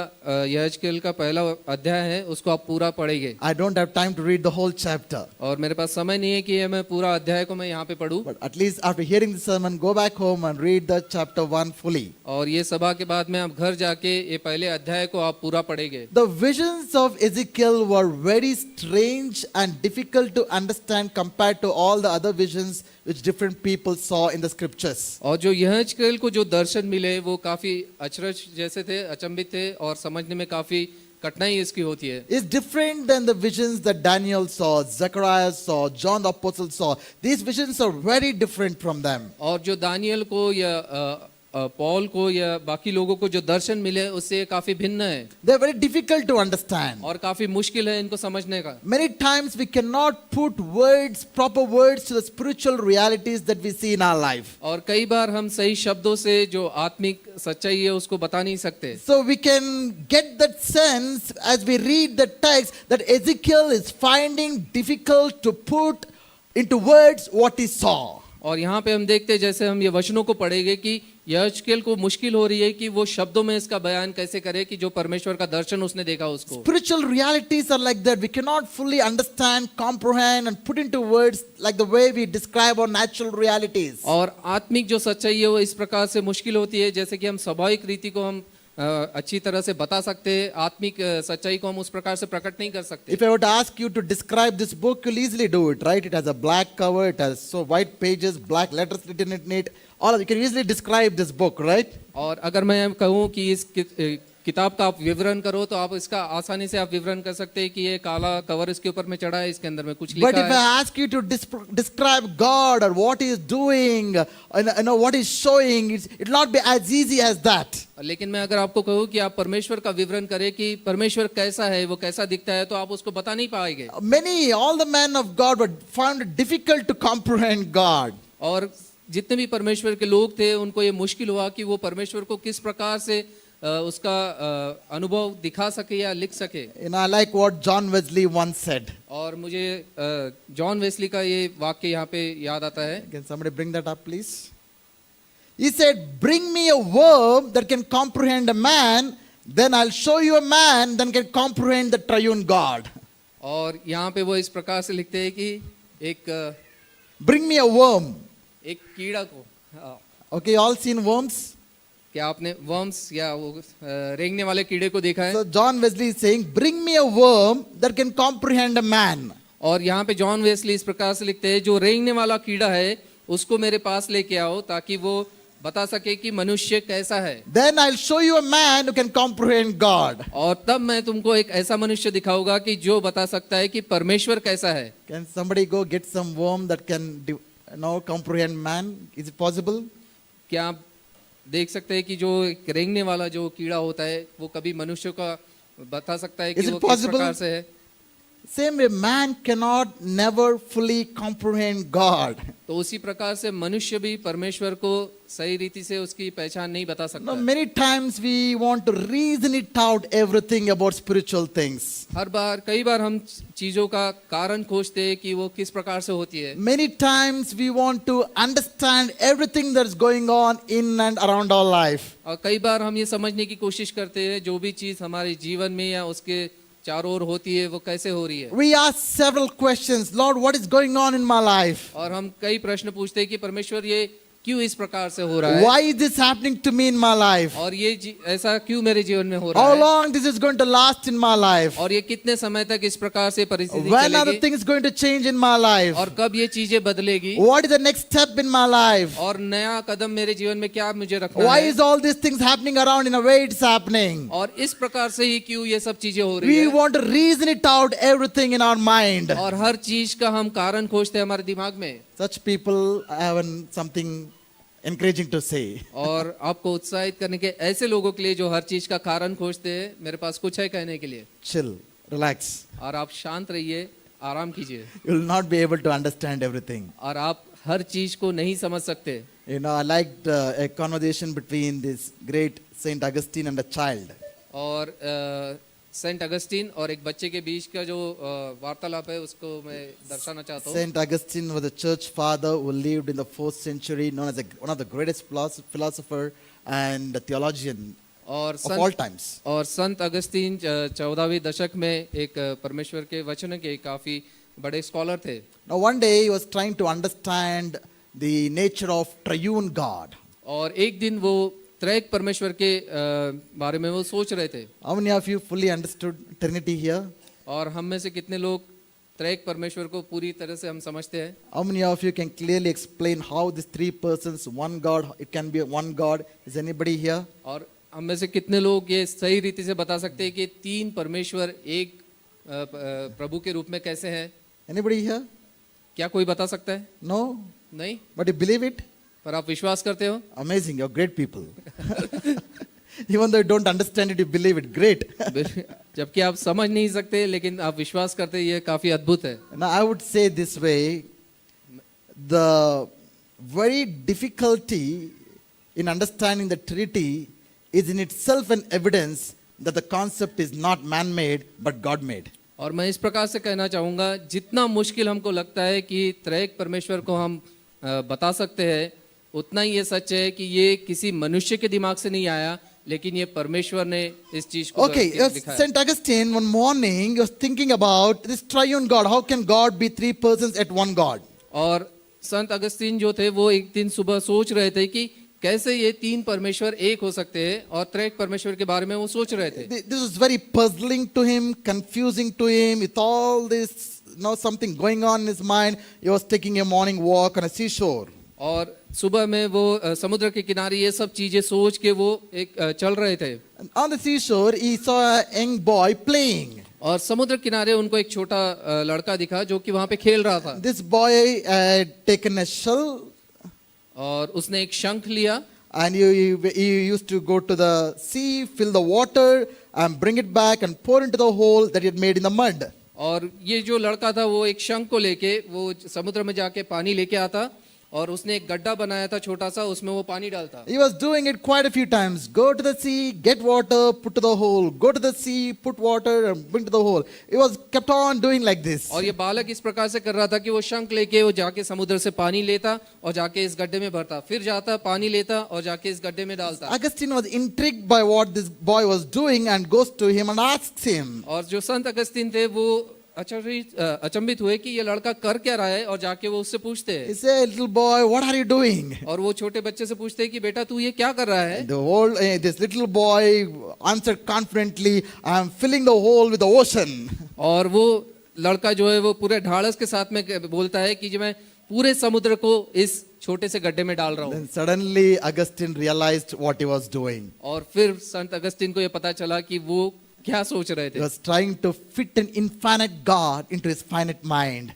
यहेजकेल का पहला अध्याय है उसको आप पूरा पढ़ेंगे। I don't have time to read the whole chapter, और मेरे पास समय नहीं है कि ये मैं पूरा अध्याय को मैं यहाँ पे पढूं। but at least after hearing the sermon, go back home and read the chapter 1 fully. और ये सभा के बाद में आप घर जाके ये पहले अध्याय को आप पूरा पढ़ेंगे। The visions of Ezekiel were very strange and difficult to understand compared to all the other visions which different people saw in the scriptures. और जो यहेजकेल को जो दर्शन मिले वो काफी अचरज जैसे थे, अचंभित थे और समझने में काफी कठिनाई इसकी होती है। It's different than the visions that Daniel saw, Zechariah saw, John the Apostle saw. These visions are very different from them. और जो दानियल को या पॉल को या बाकी लोगों को जो दर्शन मिले उससे ये काफी भिन्न है They're very difficult to understand. और काफी मुश्किल है इनको समझने का। Many times we cannot put words, proper words to the spiritual realities that we see in our life. और कई बार हम सही शब्दों से जो आत्मिक सच्चाई है उसको बता नहीं सकते। So we can get that sense as we read the text that Ezekiel is finding difficult to put into words what he saw. और यहाँ पे हम देखते हैं जैसे हम ये वचनों को पढ़ेंगे कि यहोशू को मुश्किल हो रही है कि वो शब्दों में इसका बयान कैसे करे कि जो परमेश्वर का दर्शन उसने देखा उसको। Spiritual realities are like that. We cannot fully understand, comprehend, and put into words like the way we describe our natural realities. और आत्मिक जो सच्चाई है वो इस प्रकार से मुश्किल होती है जैसे कि हम स्वाभाविक रीति को हम अच्छी तरह से बता सकते हैं, आत्मिक सच्चाई को हम उस प्रकार से प्रकट नहीं कर सकते। If I were to ask you to describe this book, you'll easily do it, right? It has a black cover, it has so white pages, black letters written in it. All of you can easily describe this book, right? और अगर मैं कहूँ कि इस किताब का आप विवरण करो तो आप इसका आसानी से आप विवरण कर सकते हैं कि ये काला कवर इसके ऊपर में चढ़ा है, इसके अंदर में कुछ But लिखा if I है। ask you to describe God or what He is doing, what He's showing, it'll not be as easy as that. लेकिन मैं अगर आपको कहूँ कि आप परमेश्वर का विवरण करें कि परमेश्वर कैसा है, वो कैसा दिखता है, तो आप उसको बता नहीं पाएंगे। All the men of God were found it difficult to comprehend God. और जितने भी परमेश्वर के लोग थे उनको ये मुश्किल हुआ कि वो परमेश्वर को किस प्रकार से उसका अनुभव दिखा सके या लिख सके। I like what John Wesley once said. और मुझे जॉन वेस्ली का ये वाक्य यहाँ पे याद आता है। Can somebody bring that up, please? He said, "Bring me a worm that can comprehend a man, then I'll show you a man that can comprehend the triune God." और यहाँ पे वो इस प्रकार से लिखते हैं कि एक Bring me a worm. एक कीड़ा को, Okay, all seen worms? क्या आपने वर्म्स या वो रेंगने वाले कीड़े को देखा है? So John Wesley is saying, "Bring me a worm that can comprehend a man." और यहाँ पे जॉन वेस्ली इस प्रकार से लिखते हैं, जो रेंगने वाला कीड़ा है उसको मेरे पास लेके आओ ताकि वो बता सके कि मनुष्य कैसा है। Then I'll show you a man who can comprehend God. और तब मैं तुमको एक ऐसा मनुष्य दिखाऊंगा कि जो बता सकता है कि परमेश्वर कैसा है। Can somebody go get some worm that can comprehend man? Is it possible? क्या आप देख सकते हैं कि जो एक रेंगने वाला जो कीड़ा होता है वो कभी मनुष्य का बता सकता है कि Is it वो किस possible? प्रकार से है? Same way, man cannot never fully comprehend God. तो उसी प्रकार से मनुष्य भी परमेश्वर को सही रीति से उसकी पहचान नहीं बता सकता। Many times we want to reason it out everything about spiritual things. कई बार हम चीजों का कारण खोजते हैं कि वो किस प्रकार से होती है। Many times we want to understand everything that's going on in and around our life. और कई बार हम ये समझने की कोशिश करते हैं जो भी चीज हमारे जीवन में या उसके चारों ओर होती है वो कैसे हो रही है। We ask several questions. Lord, what is going on in my life? और हम कई प्रश्न पूछते हैं कि परमेश्वर ये क्यों इस प्रकार से हो रहा है? Why is this happening to me in my life? और ये ऐसा क्यों मेरे जीवन में हो रहा How है? long this is going to last in my life? और ये कितने समय तक इस प्रकार से परिस्थिति When are the चलेगी? things going to change in my life? और कब ये चीजें बदलेगी? What is the next step in my life? और नया कदम मेरे जीवन में क्या मुझे रखना Why है? is all these things happening around in a way it's happening? और इस प्रकार से ही क्यों ये सब चीजें हो रही We है? want to reason it out everything in our mind. और हर चीज का हम कारण खोजते हैं हमारे दिमाग में। Such people have something encouraging to say. और आपको उत्साहित करने के ऐसे लोगों के लिए जो हर चीज का कारण खोजते हैं, मेरे पास कुछ है कहने के लिए। Chill, relax. और आप शांत रहिए, आराम कीजिए। You will not be able to understand everything. और आप हर चीज को नहीं समझ सकते। I liked a conversation between this great Saint Augustine and a child. और सेंट अगस्तीन और एक बच्चे के बीच का जो वार्तालाप है उसको मैं दर्शाना चाहता हूँ। Saint Augustine was a church father who lived in the 4th century, known as one of the greatest philosopher and theologian और of all times. और संत अगस्तीन 14वीं दशक में एक परमेश्वर के वचन के काफी बड़े स्कॉलर थे। Now one day he was trying to understand the nature of triune God. और एक दिन वो त्रैक परमेश्वर के बारे में वो सोच रहे थे। How many of you fully understood Trinity here? और हम में से कितने लोग त्रैक परमेश्वर को पूरी तरह से हम समझते हैं? How many of you can clearly explain how these three persons, one God, it can be one God? Is anybody here? और हम में से कितने लोग ये सही रीति से बता सकते हैं कि तीन परमेश्वर एक प्रभु के रूप में कैसे हैं? Anybody here? क्या कोई बता सकता है? No? नहीं? But you believe it? पर आप विश्वास करते हो? Amazing, you're great people. Even though you don't understand it, you believe it. Great. जबकि आप समझ नहीं सकते लेकिन आप विश्वास करते, ये काफी अद्भुत है। Now, I would say this way, the very difficulty in understanding the Trinity is in itself an evidence that the concept is not man-made but God-made. और मैं इस प्रकार से कहना चाहूँगा, जितना मुश्किल हमको लगता है कि त्रैक परमेश्वर को हम बता सकते हैं, उतना ही ये सच है कि ये किसी मनुष्य के दिमाग से नहीं आया, लेकिन ये परमेश्वर ने इस चीज को Okay, दिखाया। St. Augustine one morning was thinking about this triune God. How can God be three persons at one God? और संत अगस्तीन जो थे वो एक दिन सुबह सोच रहे थे कि कैसे ये तीन परमेश्वर एक हो सकते हैं, और त्रैक परमेश्वर के बारे में वो सोच रहे थे। This was very puzzling to him, confusing to him. With all this, something going on in his mind, he was taking a morning walk on a seashore. और सुबह में वो समुद्र के किनारे ये सब चीजें सोच के वो एक चल रहे थे। And on the seashore, he saw a young boy playing. और समुद्र किनारे उनको एक छोटा लड़का दिखा जो कि वहां पे खेल रहा था, This boy had taken a shell और उसने एक शंख लिया and he used to go to the sea, fill the water, and bring it back and pour into the hole that he had made in the mud. और ये जो लड़का था वो एक शंख को लेके वो समुद्र में जाके पानी लेके आता, और उसने एक गड्ढा बनाया था छोटा सा, उसमें वो पानी डालता। He was doing it quite a few times. Go to the sea, get water, put to the hole. Go to the sea, put water, and bring to the hole. He was kept on doing like this. और ये बालक इस प्रकार से कर रहा था कि वो शंख लेके वो जाके समुद्र से पानी लेता और जाके इस गड्ढे में भरता, फिर जाता पानी लेता और जाके इस गड्ढे में डालता। Augustine was intrigued by what this boy was doing and goes to him and asks him. और जो संत अगस्तीन थे वो अचंभित हुए कि ये लड़का कर क्या रहा है, और जाके वो उससे पूछते हैं। He said, "Little boy, what are you doing?" और वो छोटे बच्चे से पूछते हैं कि बेटा तू ये क्या कर रहा है? This little boy answered confidently, "I am filling the hole with the ocean." और वो लड़का जो है वो पूरे ढाढ़स के साथ में बोलता है कि जो मैं पूरे समुद्र को इस छोटे से गड्ढे में डाल रहा हूँ। Then suddenly Augustine realized what he was doing. और फिर संत अगस्तीन को ये पता चला कि वो क्या सोच रहे He थे। was trying to fit an infinite God into his finite mind.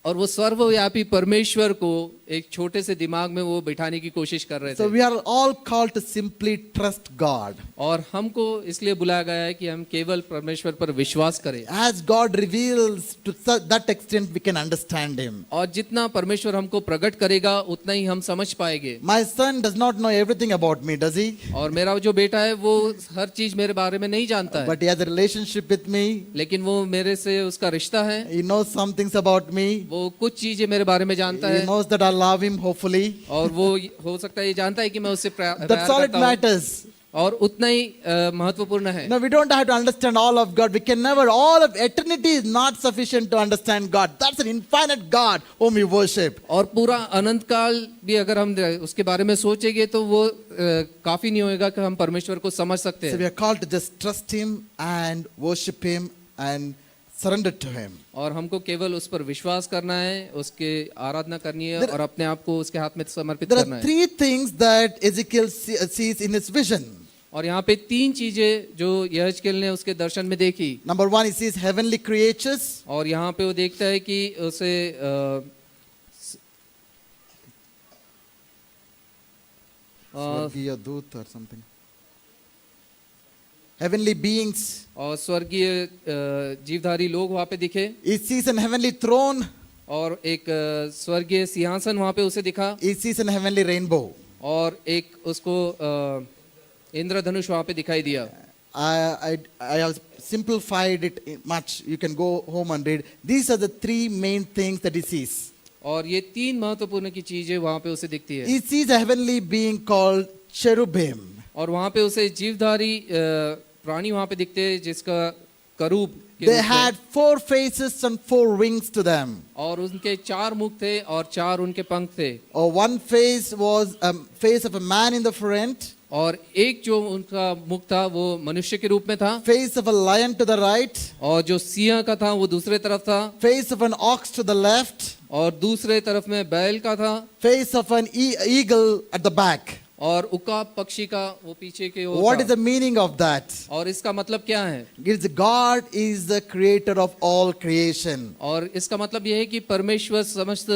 और वो सर्वव्यापी परमेश्वर को एक छोटे से दिमाग में वो बिठाने की कोशिश कर रहे So थे। we are all called to simply trust God. और हमको इसलिए बुलाया गया है कि हम केवल परमेश्वर पर विश्वास करें। As God reveals, to that extent we can understand Him. और जितना परमेश्वर हमको प्रकट करेगा उतना ही हम समझ पाएंगे। My son does not know everything about me, does he? और मेरा जो बेटा है वो हर चीज मेरे बारे में नहीं जानता है, But he has a relationship with me. लेकिन वो मेरे से उसका रिश्ता है, He knows some things about me. वो कुछ चीजें मेरे बारे में जानता He है, knows that I love him, hopefully. और वो हो सकता है ये जानता है कि मैं उससे प्यार That's all it करता हूँ, matters. और उतना ही महत्वपूर्ण है। No, we don't have to understand all of God. We can never. All of eternity is not sufficient to understand God. That's an infinite God whom we worship. और पूरा अनंत काल भी अगर हम उसके बारे में सोचेंगे तो वो काफी नहीं होएगा कि हम परमेश्वर को समझ सकते So we हैं। are called to just trust Him and worship Him and surrender to Him. और हमको केवल उस पर विश्वास करना है, उसके आराधना करनी है और अपने आप को उसके हाथ में समर्पित There करना are है। three things that Ezekiel sees in his vision. और यहाँ पे तीन चीजें जो यहेजकेल ने उसके दर्शन में देखी। Number one, he sees heavenly creatures. और यहाँ पे वो देखता है कि उसे Swargiya Dut or something. Heavenly beings. और स्वर्गीय जीवधारी लोग वहाँ पे दिखे, He sees an heavenly throne. और एक स्वर्गीय सिंहासन वहाँ पे उसे दिखा, He sees an heavenly rainbow. और एक उसको इंद्रधनुष वहाँ पे दिखाई दिया। I have simplified it much. You can go home and read. These are the three main things that he sees. और ये तीन महत्वपूर्ण की चीजें वहाँ पे उसे दिखती है। He sees a heavenly being called cherubim. और वहाँ पे उसे जीवधारी प्राणी वहाँ पे दिखते हैं जिसका करूब के They रूप में, had 4 faces and 4 wings to them. और उनके 4 मुख थे और 4 उनके पंख थे। One face was a face of a man in the front, और एक जो उनका मुख था वो मनुष्य के रूप में था, face of a lion to the right, और जो सिंह का था वो दूसरे तरफ था, face of an ox to the left, और दूसरे तरफ में बैल का था, face of an eagle at the back. और उकाब पक्षी का वो पीछे के ओर What था। is the meaning of that? और इसका मतलब क्या है? It's God is the creator of all creation. और इसका मतलब यह है कि परमेश्वर समस्त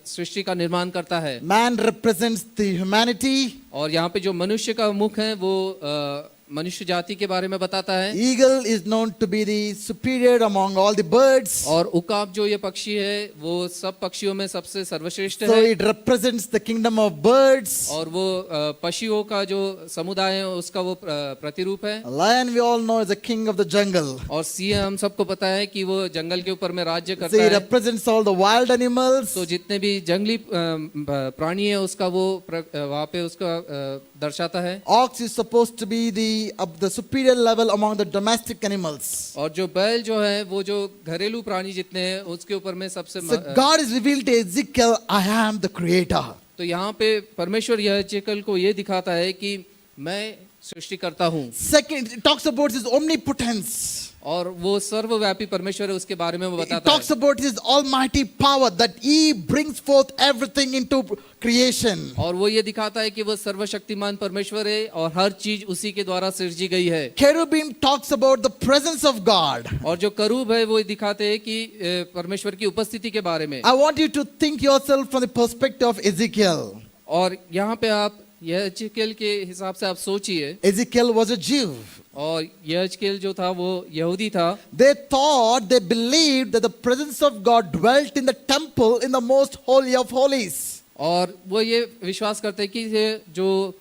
सृष्टि का निर्माण करता है। Man represents the humanity. और यहाँ पे जो मनुष्य का मुख है वो मनुष्य जाति के बारे में बताता है। Eagle is known to be the superior among all the birds. और उकाब जो ये पक्षी है वो सब पक्षियों में सबसे सर्वश्रेष्ठ So है। it represents the kingdom of birds. और वो पक्षियों का जो समुदाय है उसका वो प्रतिरूप है। A lion we all know is the king of the jungle. और सिंह हम सबको पता है कि वो जंगल के ऊपर में राज्य So करता he है। represents all the wild animals. तो जितने भी जंगली प्राणी है उसका वो वहाँ पे उसका दर्शाता है। Ox is supposed to be the superior level among the domestic animals. और जो बैल जो है वो जो घरेलू प्राणी जितने हैं उसके ऊपर में सबसे So God is revealed to Ezekiel, I am the creator. तो यहाँ पे परमेश्वर यहेजकेल को ये दिखाता है कि मैं सृष्टि करता हूँ। Second, it talks about his omnipotence. और वो सर्वव्यापी परमेश्वर है उसके बारे में वो It बताता talks है। about his almighty power that he brings forth everything into creation. और वो ये दिखाता है कि वो सर्वशक्तिमान परमेश्वर है और हर चीज उसी के द्वारा सृजी गई है। Cherubim talks about the presence of God. और जो करूब है वो दिखाते हैं कि परमेश्वर की उपस्थिति के बारे में। I want you to think yourself from the perspective of Ezekiel. और यहाँ पे आप यहेजकेल के हिसाब से आप सोचिए। Ezekiel was a Jew. और यहेजकेल जो था वो यहूदी था। They believed that the presence of God dwelt in the temple in the most holy of holies. और वो ये विश्वास करते हैं कि ये जो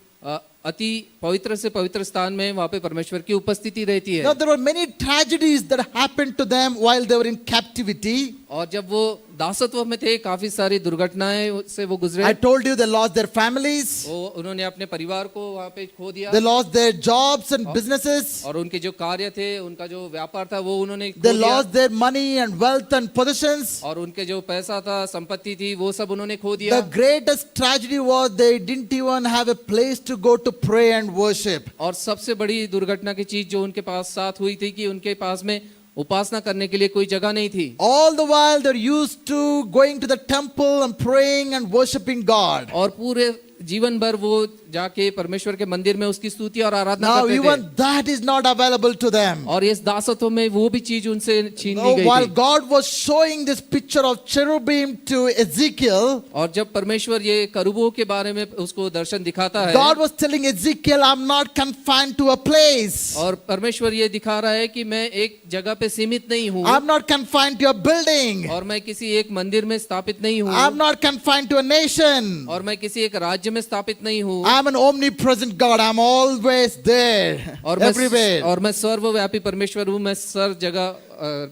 अति पवित्र से पवित्र स्थान में वहाँ पे परमेश्वर की उपस्थिति रहती है। Now there were many tragedies that happened to them while they were in captivity. और जब वो दासत्व में थे काफी सारी दुर्घटनाएं से वो गुजरे। I told you they lost their families. वो उन्होंने अपने परिवार को वहाँ पे खो दिया। They lost their jobs and businesses. और उनके जो कार्य थे उनका जो व्यापार था वो उन्होंने खो They दिया। lost their money and wealth and possessions. और उनके जो पैसा था संपत्ति थी वो सब उन्होंने खो दिया। The greatest tragedy was they didn't even have a place to go to pray and worship. और सबसे बड़ी दुर्घटना की चीज जो उनके पास साथ हुई थी कि उनके पास में उपासना करने के लिए कोई जगह नहीं थी। All the while they're used to going to the temple and praying and worshiping God. और पूरे जीवन भर वो जाके परमेश्वर के मंदिर में उसकी स्तुति और आराधना Now करते even थे। that is not available to them. और इस दासत्व में वो भी चीज उनसे छीन ली Now, गई while थी। God was showing this picture of cherubim to Ezekiel, और जब परमेश्वर ये करूबों के बारे में उसको दर्शन दिखाता है God was telling Ezekiel, I'm not confined to a place. और परमेश्वर ये दिखा रहा है कि मैं एक जगह पे सीमित नहीं हूँ I'm not confined to a building. और मैं किसी एक मंदिर में स्थापित नहीं हूँ I'm not confined to a nation. और मैं किसी एक राज्य में स्थापित नहीं हूँ I'm an omnipresent God. I'm always there, everywhere. और मैं सर्वव्यापी परमेश्वर हूँ मैं हर जगह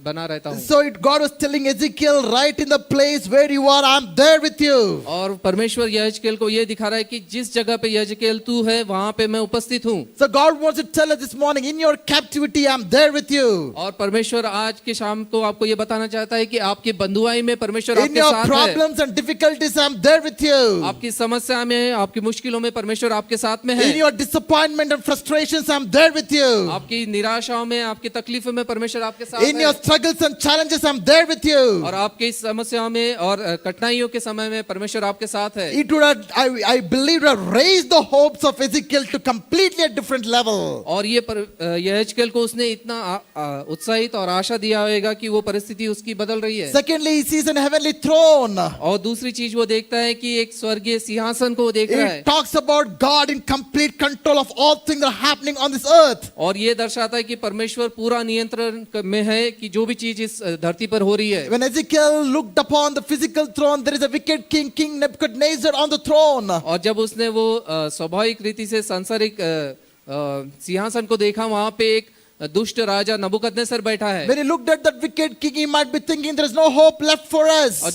बना रहता हूँ। So God was telling Ezekiel, right in the place where you are, I'm there with you. और परमेश्वर यहेजकेल को ये दिखा रहा है कि जिस जगह पे यहेजकेल तू है वहाँ पे मैं उपस्थित हूँ। So God wants to tell us this morning, in your captivity, I'm there with you. और परमेश्वर आज के शाम को आपको ये बताना चाहता है कि आपकी बंधुआई में परमेश्वर In आपके your साथ है। problems and difficulties, I'm there with you. आपकी समस्या में आपकी मुश्किलों में परमेश्वर आपके साथ में In है। your disappointment and frustrations, I'm there with you. आपकी निराशाओं में आपकी तकलीफों में परमेश्वर आपके साथ In है। your struggles and challenges, I'm there with you. और आपकी समस्याओं में और कठिनाइयों के समय में परमेश्वर आपके साथ है। It would have, I believe, would have raised the hopes of Ezekiel to completely a different level. और ये यहेजकेल को उसने इतना उत्साहित और आशा दिया होगा कि वो परिस्थिति उसकी बदल रही है। Secondly, he sees an heavenly throne. और दूसरी चीज वो देखता है कि एक स्वर्गीय सिंहासन को वो देख रहा है। It talks about God in complete control of all things that are happening on this earth. और ये दर्शाता है कि परमेश्वर पूरा नियंत्रण में है कि जो भी चीज इस धरती पर हो रही है। When Ezekiel looked upon the physical throne, there is a wicked king, King Nebuchadnezzar, on the throne. और जब उसने वो स्वाभाविक रीति से सांसारिक सिंहासन को देखा वहां पे एक दुष्ट राजा नबूकदनेस्सर बैठा है। When he looked at that wicked king, he might be thinking there is no hope left for us. और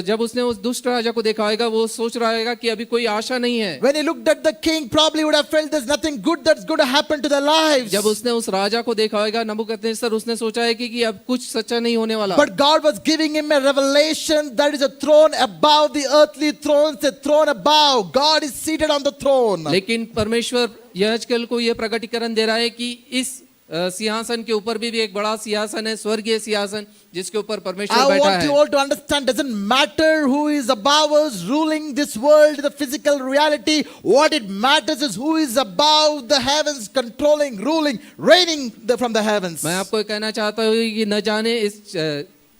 जब उसने उस दुष्ट राजा को देखा होगा वो सोच रहा होगा कि अभी कोई आशा नहीं है। When he looked at the king, probably would have felt there's nothing good that's going to happen to their lives. जब उसने उस राजा को देखा होगा नबूकदनेस्सर उसने सोचा है कि अब कुछ सच्चा नहीं होने वाला। But God was giving him a revelation that is a throne above the earthly thrones, a throne above. God is seated on the throne. लेकिन परमेश्वर यहेजकेल को यह प्रकटीकरण दे रहा है कि इस सिंहासन के ऊपर भी एक बड़ा सिंहासन है, स्वर्गीय सिंहासन, जिसके ऊपर परमेश्वर I बैठा want you है। all to understand, doesn't matter who is above us, ruling this world, the physical reality. What it matters is who is above the heavens, controlling, ruling, reigning from the heavens. मैं आपको ये कहना चाहता हूँ कि न जाने इस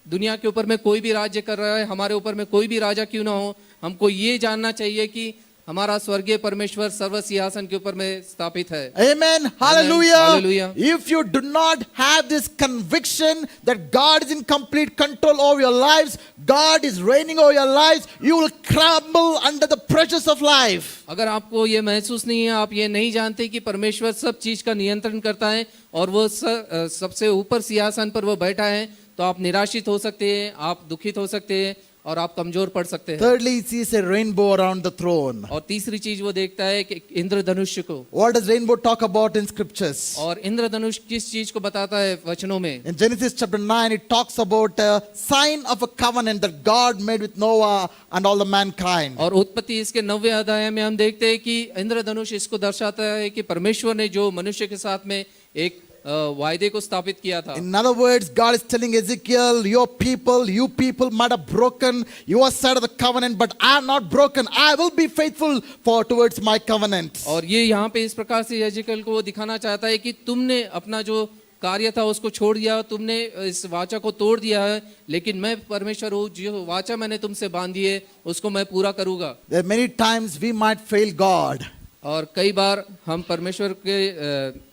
दुनिया के ऊपर में कोई भी राज्य कर रहा है, हमारे ऊपर में कोई भी राजा क्यों ना हो, हमको ये जानना चाहिए कि हमारा स्वर्गीय परमेश्वर सर्व सिंहासन के ऊपर में स्थापित है। Amen. Hallelujah. Hallelujah. If you do not have this conviction that God is in complete control over your lives, God is reigning over your lives, you will crumble under the pressures of life. अगर आपको ये महसूस नहीं है, आप ये नहीं जानते कि परमेश्वर सब चीज का नियंत्रण करता है और वो सबसे ऊपर सिंहासन पर वो बैठा है, तो आप निराशित हो सकते हैं, आप दुखित हो सकते हैं और आप कमजोर पड़ सकते हैं। Thirdly, he sees a rainbow around the throne. और तीसरी चीज वो देखता है कि इंद्रधनुष को। What does rainbow talk about in scriptures? और इंद्रधनुष किस चीज को बताता है वचनों में? In Genesis chapter 9, it talks about a sign of a covenant that God made with Noah and all the mankind. और उत्पत्ति इसके 9वें अध्याय में हम देखते हैं कि इंद्रधनुष इसको दर्शाता है कि परमेश्वर ने जो मनुष्य के साथ में एक वायदे को स्थापित किया था। In other words, God is telling Ezekiel, you people might have broken your side of the covenant, but I am not broken. I will be faithful towards my covenant. और ये यहाँ पे इस प्रकार से एजेकियल को वो दिखाना चाहता है कि तुमने अपना जो कार्य था उसको छोड़ दिया, तुमने इस वाचा को तोड़ दिया है, लेकिन मैं परमेश्वर हूँ, जो वाचा मैंने तुमसे बांधी है उसको मैं पूरा करूँगा। There are many times we might fail God. और कई बार हम परमेश्वर के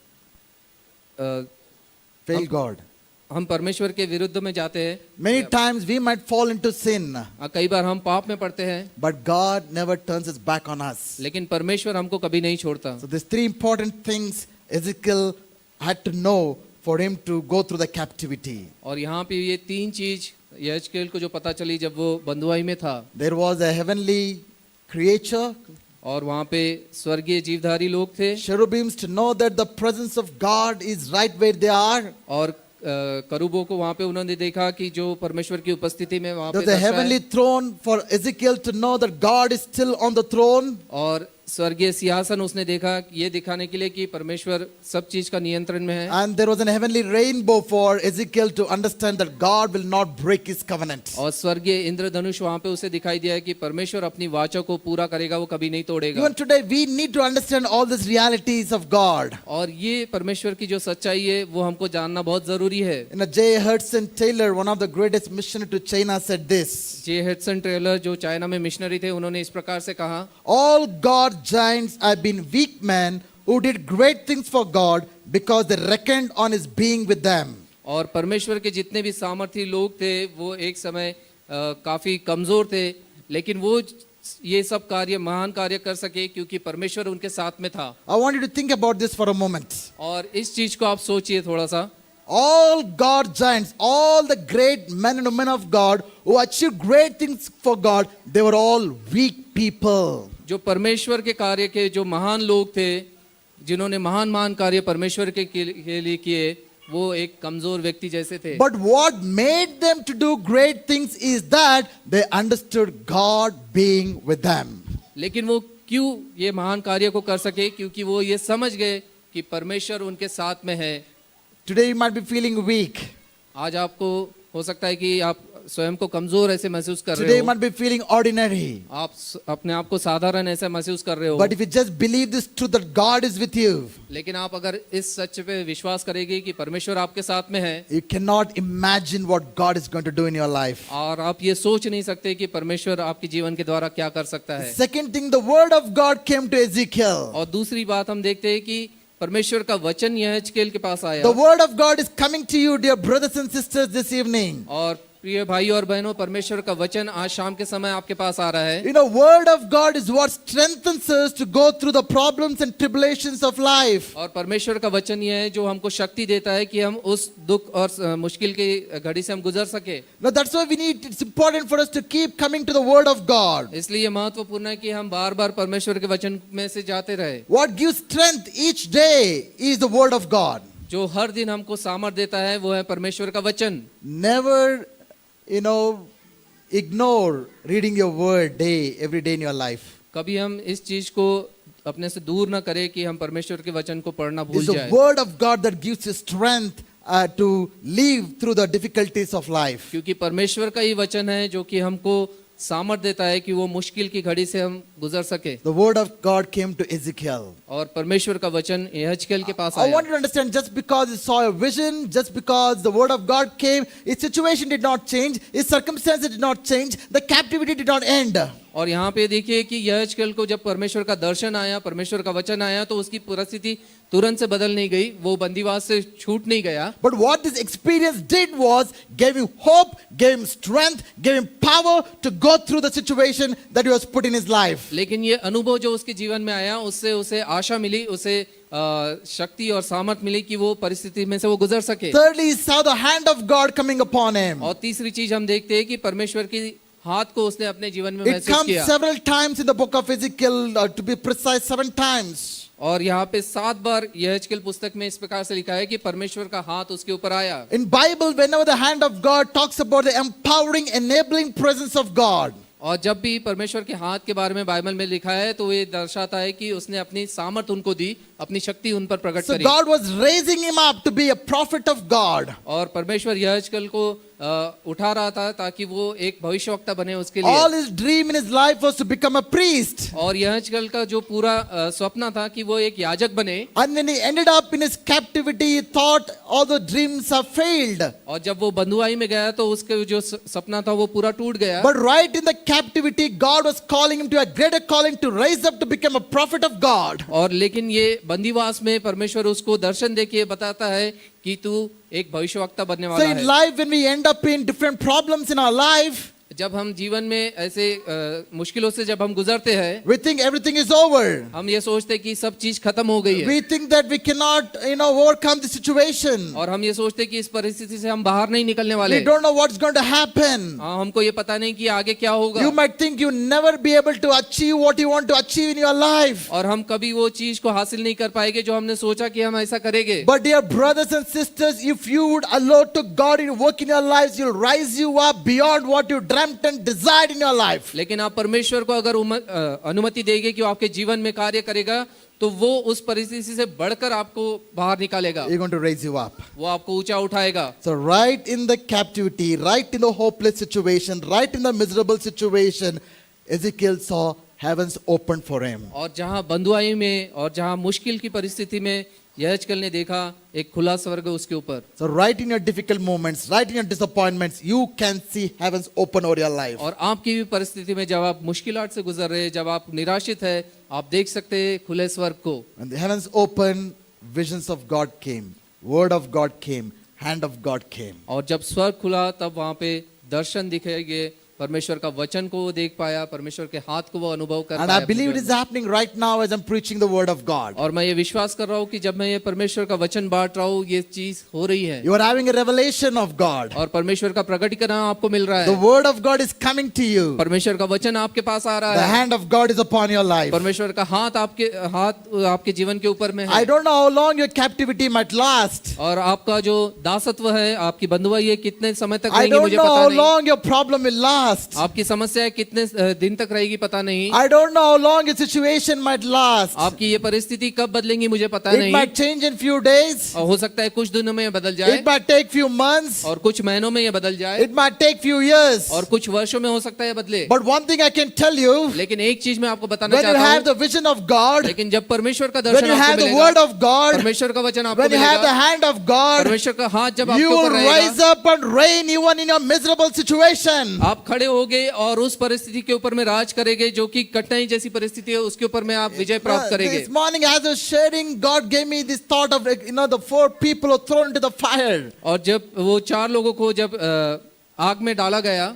Fail God. हम परमेश्वर के विरुद्ध में जाते हैं। Many times we might fall into sin, कई बार हम पाप में पड़ते हैं, but God never turns his back on us. लेकिन परमेश्वर हमको कभी नहीं छोड़ता। So there's three important things Ezekiel had to know for him to go through the captivity. और यहाँ पे ये तीन चीज यहेजकेल को जो पता चली जब वो बंधुआई में था। There was a heavenly creature, और वहाँ पे स्वर्गीय जीवधारी लोग थे। cherubims to know that the presence of God is right where they are. और करूबों को वहाँ पे उन्होंने देखा कि जो परमेश्वर की उपस्थिति में वहाँ There पे was a दर्शाया heavenly throne for Ezekiel to know that God is still on the throne. और स्वर्गीय सिंहासन उसने देखा ये दिखाने के लिए कि परमेश्वर सब चीज का नियंत्रण में है। And there was a heavenly rainbow for Ezekiel to understand that God will not break his covenant. और स्वर्गीय इंद्रधनुष वहाँ पे उसे दिखाई दिया है कि परमेश्वर अपनी वाचा को पूरा करेगा, वो कभी नहीं तोड़ेगा। Even today we need to understand all these realities of God. और ये परमेश्वर की जो सच्चाई है वो हमको जानना बहुत जरूरी है। You know, J. Hudson Taylor, one of the greatest missionaries to China, said this. J Hudson Taylor जो चाइना में मिशनरी थे, उन्होंने इस प्रकार से कहा, All God's giants have been weak men who did great things for God because they reckoned on his being with them. और परमेश्वर के जितने भी सामर्थी लोग थे वो एक समय काफी कमजोर थे, लेकिन वो ये सब कार्य महान कार्य कर सके क्योंकि परमेश्वर उनके साथ में था। I want you to think about this for a moment. और इस चीज को आप सोचिए थोड़ा सा। All God's giants, all the great men and women of God who achieved great things for God, they were all weak people. जो परमेश्वर के कार्य के जो महान लोग थे, जिन्होंने महान महान कार्य परमेश्वर के लिए किए, वो एक कमजोर व्यक्ति जैसे थे। But what made them to do great things is that they understood God being with them. लेकिन वो क्यों ये महान कार्य को कर सके? क्योंकि वो ये समझ गए कि परमेश्वर उनके साथ में है। Today you might be feeling weak. आज आपको हो सकता है कि आप स्वयं को कमजोर ऐसे महसूस कर Today रहे you हो, might be feeling ordinary. आप अपने आप को साधारण ऐसा महसूस कर रहे हो। But if you just believe this truth that God is with you, लेकिन आप अगर इस सच पे विश्वास करेंगे कि परमेश्वर आपके साथ में है, you cannot imagine what God is going to do in your life. और आप ये सोच नहीं सकते कि परमेश्वर आपके जीवन के द्वारा क्या कर सकता है। Second thing, the word of God came to Ezekiel. और दूसरी बात हम देखते हैं कि परमेश्वर का वचन यहेजकेल के पास आया। The word of God is coming to you, dear brothers and sisters, this evening. और प्रिय भाई और बहनों, परमेश्वर का वचन आज शाम के समय आपके पास आ रहा है। You know, word of God is what strengthens us to go through the problems and tribulations of life. और परमेश्वर का वचन यह है जो हमको शक्ति देता है कि हम उस दुख और मुश्किल की घड़ी से हम गुजर सके। Now that's why it's important for us to keep coming to the word of God. इसलिए महत्वपूर्ण है कि हम बार-बार परमेश्वर के वचन में से जाते रहे। What gives strength each day is the word of God. जो हर दिन हमको सामर्थ देता है वो है परमेश्वर का वचन। Never, ignore reading your word every day in your life. कभी हम इस चीज को अपने से दूर ना करे कि हम परमेश्वर के वचन को पढ़ना भूल It's the जाए, word of God that gives you strength to live through the difficulties of life. क्योंकि परमेश्वर का ही वचन है जो कि हमको सामर्थ देता है कि वो मुश्किल की घड़ी से हम गुजर सके। The word of God came to Ezekiel. और परमेश्वर का वचन यहेजकेल के पास I आया। want you to understand, just because he saw a vision, just because the word of God came, his situation did not change, his circumstances did not change, the captivity did not end. और यहाँ पे देखिए कि यहेजकेल को जब परमेश्वर का दर्शन आया, परमेश्वर का वचन आया, तो उसकी परिस्थिति तुरंत से बदल नहीं गई, वो बंदीवास से छूट नहीं गया। But what this experience did was gave him hope, gave him strength, gave him power to go through the situation that he was put in his life. लेकिन ये अनुभव जो उसके जीवन में आया, उससे उसे आशा मिली, उसे शक्ति और सामर्थ मिली कि वो परिस्थिति में से वो गुजर सके। Thirdly, he saw the hand of God coming upon him. और तीसरी चीज हम देखते हैं कि परमेश्वर की हाथ को उसने अपने जीवन में It महसूस comes किया। several times in the book of Ezekiel, to be precise, 7 times. और यहाँ पे 7 बार यहेजकेल पुस्तक में इस प्रकार से लिखा है कि परमेश्वर का हाथ उसके ऊपर आया। In Bible, whenever the hand of God talks about the empowering, enabling presence of God, और जब भी परमेश्वर के हाथ के बारे में बाइबल में लिखा है तो ये दर्शाता है कि उसने अपनी सामर्थ उनको दी, अपनी शक्ति उन पर प्रकट so करी। God was raising him up to be a prophet of God. और परमेश्वर यहेजकेल को उठा रहा था ताकि वो एक भविष्यवक्ता बने उसके लिए। All his dream in his life was to become a priest. और यहेजकेल का जो पूरा स्वप्न था कि वो एक याजक बने। And when he ended up in his captivity, he thought all the dreams have failed. और जब वो बंधुआई में गया तो उसके जो सपना था वो पूरा टूट गया। But right in the captivity, God was calling him to a greater calling to rise up to become a prophet of God. और लेकिन ये बंदीवास में परमेश्वर उसको दर्शन देके बताता है कि तू एक भविष्यवक्ता बनने So वाला in है। life, when we end up in different problems in our life, जब हम जीवन में ऐसे मुश्किलों से जब हम गुजरते हैं, we think everything is over. हम ये सोचते हैं कि सब चीज खत्म हो गई है। We think that we cannot, overcome the situation. और हम ये सोचते हैं कि इस परिस्थिति से हम बाहर नहीं निकलने वाले। We don't know what's going to happen. हमको ये पता नहीं कि आगे क्या होगा। You might think you never be able to achieve what you want to achieve in your life. और हम कभी वो चीज को हासिल नहीं कर पाएंगे जो हमने सोचा कि हम ऐसा करेंगे। But dear brothers and sisters, if you would allow to God in work in your lives, He'll rise you up beyond what you dreamt and desired in your life. लेकिन आप परमेश्वर को अगर अनुमति देंगे कि वो आपके जीवन में कार्य करेगा तो वो उस परिस्थिति से बढ़कर आपको बाहर निकालेगा, He's going to raise you up. वो आपको ऊंचा उठाएगा। So right in the captivity, right in the hopeless situation, right in the miserable situation, Ezekiel saw heavens opened for him. और जहां बंधुआई में और जहां मुश्किल की परिस्थिति में यहेजकेल ने देखा एक खुला स्वर्ग उसके ऊपर। So right in your difficult moments, right in your disappointments, you can see heavens open over your life. और आपकी भी परिस्थिति में जब आप मुश्किलात से गुजर रहे हैं, जब आप निराशित है, आप देख सकते हैं खुले स्वर्ग को। When the heavens opened, visions of God came, word of God came, hand of God came. और जब स्वर्ग खुला तब वहां पे दर्शन दिखेंगे, परमेश्वर का वचन को वो देख पाया, परमेश्वर के हाथ को वो अनुभव कर And पाया I believe it अपने is जीवन happening right now as I'm preaching the word of God. में। और मैं ये विश्वास कर रहा हूँ कि जब मैं ये परमेश्वर का वचन बांट रहा हूँ, ये चीज हो रही है You are having a revelation of God. और परमेश्वर का प्रकटीकरण आपको मिल रहा The है। word of God is coming to you. परमेश्वर का वचन आपके पास आ The रहा है, hand of God is upon your life. परमेश्वर का हाथ आपके जीवन के ऊपर में I है। don't know how long your captivity might last. और आपका जो दासत्व है, आपकी बंधुआई है, कितने समय तक I रहेगी don't मुझे know पता how नहीं। long your problem will last. आपकी समस्या कितने दिन तक रहेगी पता नहीं। I don't know how long your situation might last. आपकी ये परिस्थिति कब बदलेंगी मुझे पता It नहीं। might change in few days. और हो सकता है कुछ दिनों में ये बदल जाए, It might take few months. और कुछ महीनों में ये बदल जाए, It might take few years. और कुछ वर्षों में हो सकता है ये बदले। But one thing I can tell you, लेकिन एक चीज मैं आपको बताना when you चाहता have हूँ, the vision of God, लेकिन जब परमेश्वर का when दर्शन you have आपको the word मिलेगा, of God, परमेश्वर का वचन आपको when you have the मिलेगा, hand of God, परमेश्वर का हाथ जब you आपके will ऊपर rise रहेगा, up and reign even in your miserable situation. आप खड़े होगे और उस परिस्थिति के ऊपर में राज करेंगे जो कि कठिनाई जैसी परिस्थिति है, उसके ऊपर में आप विजय प्राप्त करेंगे। This morning as I was sharing, God gave me this thought of the 4 people who thrown into the fire. और जब वो 4 लोगों को जब आग में डाला गया,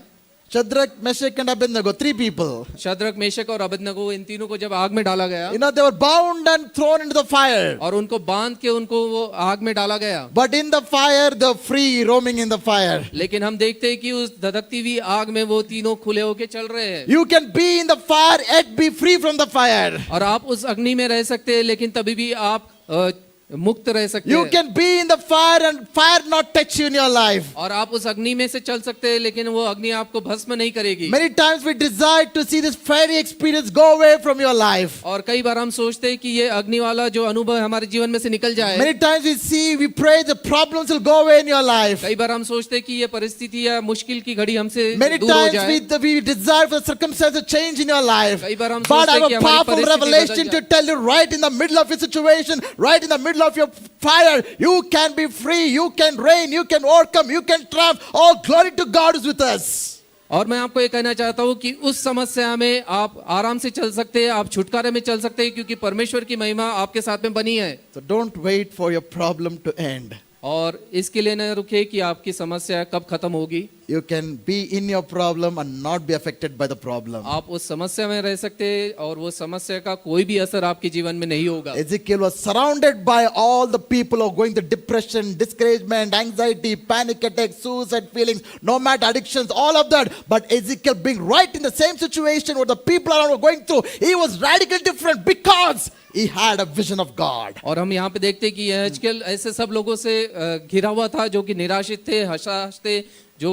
Shadrach, Meshach and Abednego, 3 people. Shadrach, Meshach और अबेदनगो, इन तीनों को जब आग में डाला गया They were bound and thrown into the fire. और उनको बांध के उनको वो आग में डाला गया। But in the fire, they're free, roaming in the fire. लेकिन हम देखते हैं कि उस धधकती हुई आग में वो तीनों खुले होके चल रहे हैं। You can be in the fire yet be free from the fire. और आप उस अग्नि में रह सकते हैं लेकिन तभी भी आप मुक्त रह सकते You हैं, can be in the fire and fire not touch you in your life. और आप उस अग्नि में से चल सकते हैं, लेकिन वो अग्नि आपको भस्म नहीं करेगी। Many times we desire to see this fiery experience go away from your life. और कई बार हम सोचते हैं कि ये अग्नि वाला जो अनुभव हमारे जीवन में से निकल जाए। Many times we pray the problems will go away in your life. कई बार हम सोचते हैं कि ये परिस्थिति या मुश्किल की घड़ी हमसे Many दूर हो times जाए। we desire for circumstances to change in your life. कई बार हम But सोचते I हैं कि have a हमारी powerful परिस्थिति बदल revelation to जाए। tell you right in the middle of your situation, right in the middle of your fire, you can be free, you can reign, you can overcome, you can triumph. All glory to God is with us. और मैं आपको ये कहना चाहता हूँ कि उस समस्या में आप आराम से चल सकते हैं, आप छुटकारे में चल सकते हैं, क्योंकि परमेश्वर की महिमा आपके साथ में बनी है। So don't wait for your problem to end. और इसके लिए न रुके कि आपकी समस्या कब खत्म होगी। You can be in your problem and not be affected by the problem. आप उस समस्या में रह सकते हैं और वो समस्या का कोई भी असर आपके जीवन में नहीं होगा। Ezekiel was surrounded by all the people who are going through depression, discouragement, anxiety, panic attacks, suicide feelings, nomad addictions, all of that. But Ezekiel being right in the same situation where the people around were going through, he was radically different because he had a vision of God. और हम यहाँ पे देखते हैं कि यहेजकेल ऐसे सब लोगों से घिरा हुआ था जो कि निराशित थे, हताश थे, जो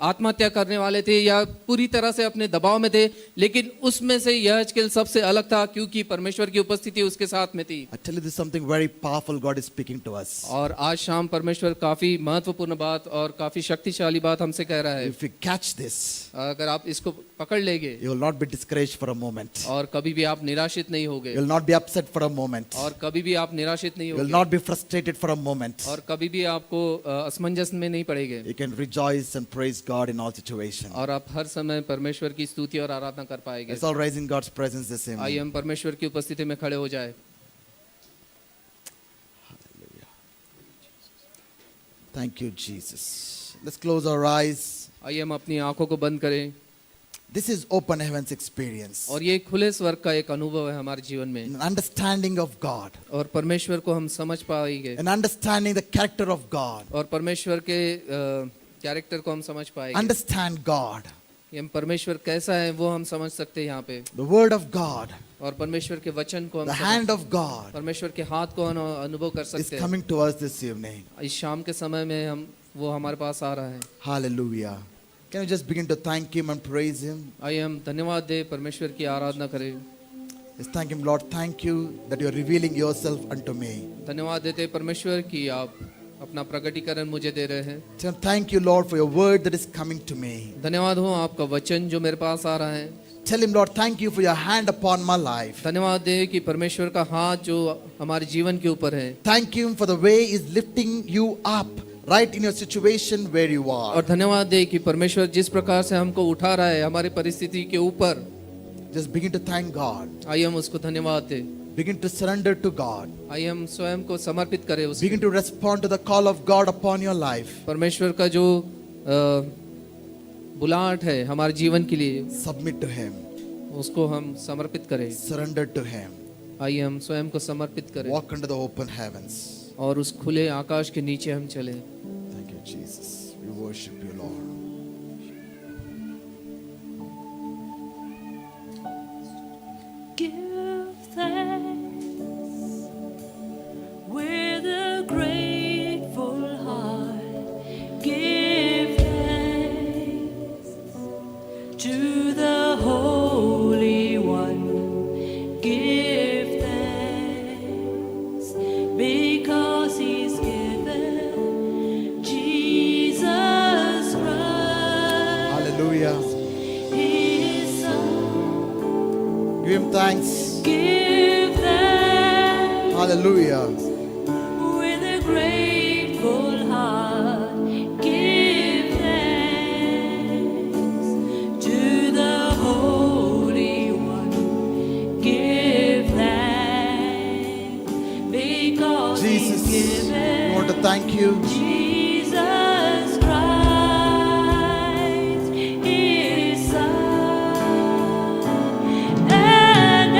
आत्महत्या करने वाले थे या पूरी तरह से अपने दबाव में थे, लेकिन उसमें से यहेजकेल सबसे अलग था क्योंकि परमेश्वर की उपस्थिति उसके साथ में थी। I tell you this something very powerful God is speaking to us. और आज शाम परमेश्वर काफी महत्वपूर्ण बात और काफी शक्तिशाली बात हमसे कह रहा है। If you catch this, अगर आप इसको पकड़ लेंगे you will not be discouraged for a moment. और कभी भी आप निराशित नहीं होगे, You will not be upset for a moment. और कभी भी आप निराशित नहीं You will होगे, not be frustrated for a moment. और कभी भी आपको असमंजस में नहीं पड़ेंगे, You can rejoice and praise God in all situations. और आप हर समय परमेश्वर की स्तुति और आराधना कर पाएंगे। Let's all rise in God's presence this आइए evening. हम परमेश्वर की उपस्थिति में खड़े हो जाए। Thank you, Jesus. Let's close our eyes. आइए हम अपनी आंखों को बंद करें। This is open heavens experience. और ये खुले स्वर्ग का एक अनुभव है हमारे जीवन में, An understanding of God. और परमेश्वर को हम समझ पाएंगे, An understanding the character of God. और परमेश्वर के कैरेक्टर को हम समझ पाएंगे। Understand God. ये हम परमेश्वर कैसा है वो हम समझ सकते हैं यहाँ पे, The word of God. और परमेश्वर के वचन को हम The समझ- hand of God परमेश्वर के हाथ को हम अनुभव कर is सकते हैं। coming to us this evening. इस शाम के समय में हम वो हमारे पास आ रहा है। Hallelujah. Can you just begin to thank Him and praise Him? आइए हम धन्यवाद दें, परमेश्वर की आराधना करें। Just thank Him, Lord. Thank you that you are revealing yourself unto me. धन्यवाद देते हैं परमेश्वर की आप अपना प्रकटीकरण मुझे दे रहे हैं। So thank you, Lord, for your word that is coming to me. धन्यवाद हो आपका वचन जो मेरे पास आ रहा है। Tell Him, Lord, thank you for your hand upon my life. धन्यवाद दे कि परमेश्वर का हाथ जो हमारे जीवन के ऊपर है, Thank Him for the way He's lifting you up right in your situation where you और are. धन्यवाद दे कि परमेश्वर जिस प्रकार से हमको उठा रहा है हमारी परिस्थिति के ऊपर, Just begin to thank God. आइए हम उसको धन्यवाद दें। Begin to surrender to God. आइए हम स्वयं को समर्पित करें उसको। Begin to respond to the call of God upon your life. परमेश्वर का जो बुलाहट है हमारे जीवन के लिए, Submit to Him. उसको हम समर्पित करें। Surrender to Him. आइए हम स्वयं को समर्पित करें Walk under the open heavens. और उस खुले आकाश के नीचे हम चलें। Thank you, Jesus. We worship you, Lord. Give thanks with a grateful heart. Give thanks to the Holy One. Give thanks because He's given Jesus Christ, Hallelujah. His Son. Give Him thanks. Give thanks Hallelujah. with a grateful heart. Give thanks to the Holy One. Give thanks because Jesus, He's we given want to thank you. Jesus Christ, His Son. And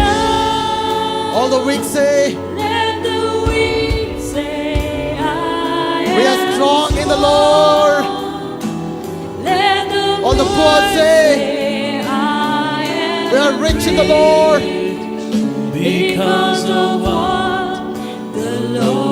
All the weak say, let the weak say, I we are am strong in the Lord. Let the All the poor say, I am we are rich in the Lord. because of what the Lord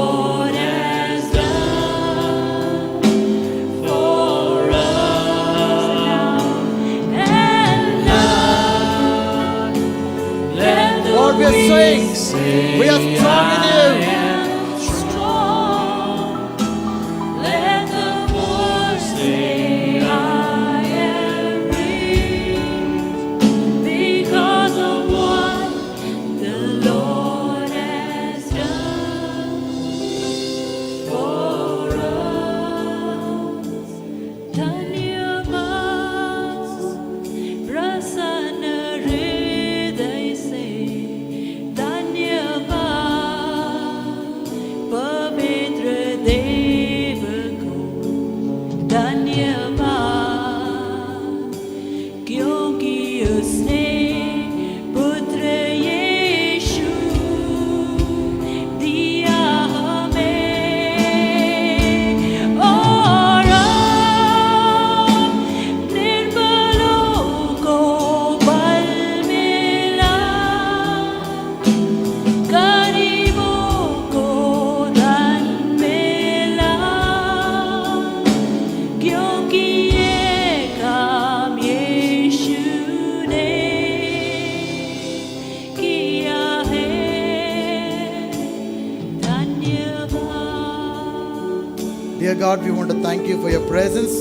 Dear God, we want to thank you for your presence.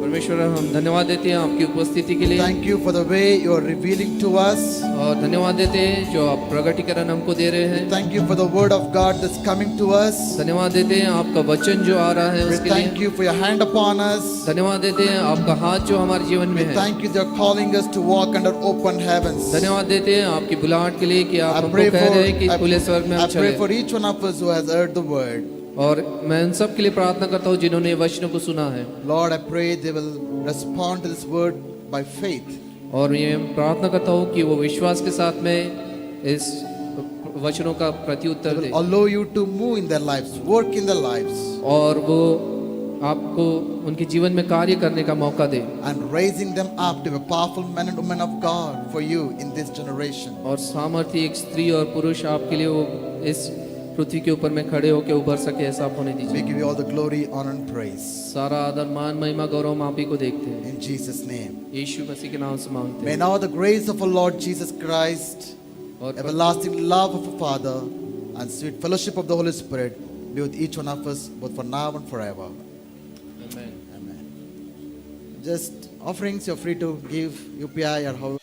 परमेश्वर हम धन्यवाद देते हैं आपकी उपस्थिति के लिए Thank you for the way you are revealing to us. और धन्यवाद देते हैं जो आप प्रगटीकरण हमको दे रहे हैं Thank you for the word of God that's coming to us. धन्यवाद देते हैं आपका वचन जो आ रहा है We उसके thank लिए you for your hand upon us. धन्यवाद देते हैं आपका हाथ जो हमारे जीवन में We है thank you that you're calling us to walk under open heavens. धन्यवाद देते हैं आपकी बुलाहट के लिए कि आप I हमको pray कह रहे हैं कि खुले स्वर्ग में I हम pray चले for each one of us who has heard the word. और मैं उन सब के लिए प्रार्थना करता हूँ जिन्होंने ये वचनों को सुना है Lord, I pray they will respond to this word by faith. और ये प्रार्थना करता हूँ कि वो विश्वास के साथ में इस वचनों का They प्रत्युत्तर दे will allow you to move in their lives, work in their lives, और वो आपको उनके जीवन में कार्य करने का मौका दे and raising them up to be powerful men and women of God for you in this generation. और सामर्थ्य एक स्त्री और पुरुष आपके लिए वो इस पृथ्वी के ऊपर में खड़े होकर उभर सके ऐसा आप होने We दीजिए give you all the glory, honor, and praise. सारा आदर मान महिमा गौरव हम आप ही को देखते हैं In Jesus' name. यीशु मसीह के नाम से मांगते May हैं now the grace of our Lord Jesus Christ, और everlasting love of our Father, and sweet fellowship of the Holy Spirit be with each one of us, both for now and forever. Amen. Amen. Just offerings you're free to give UPI or how.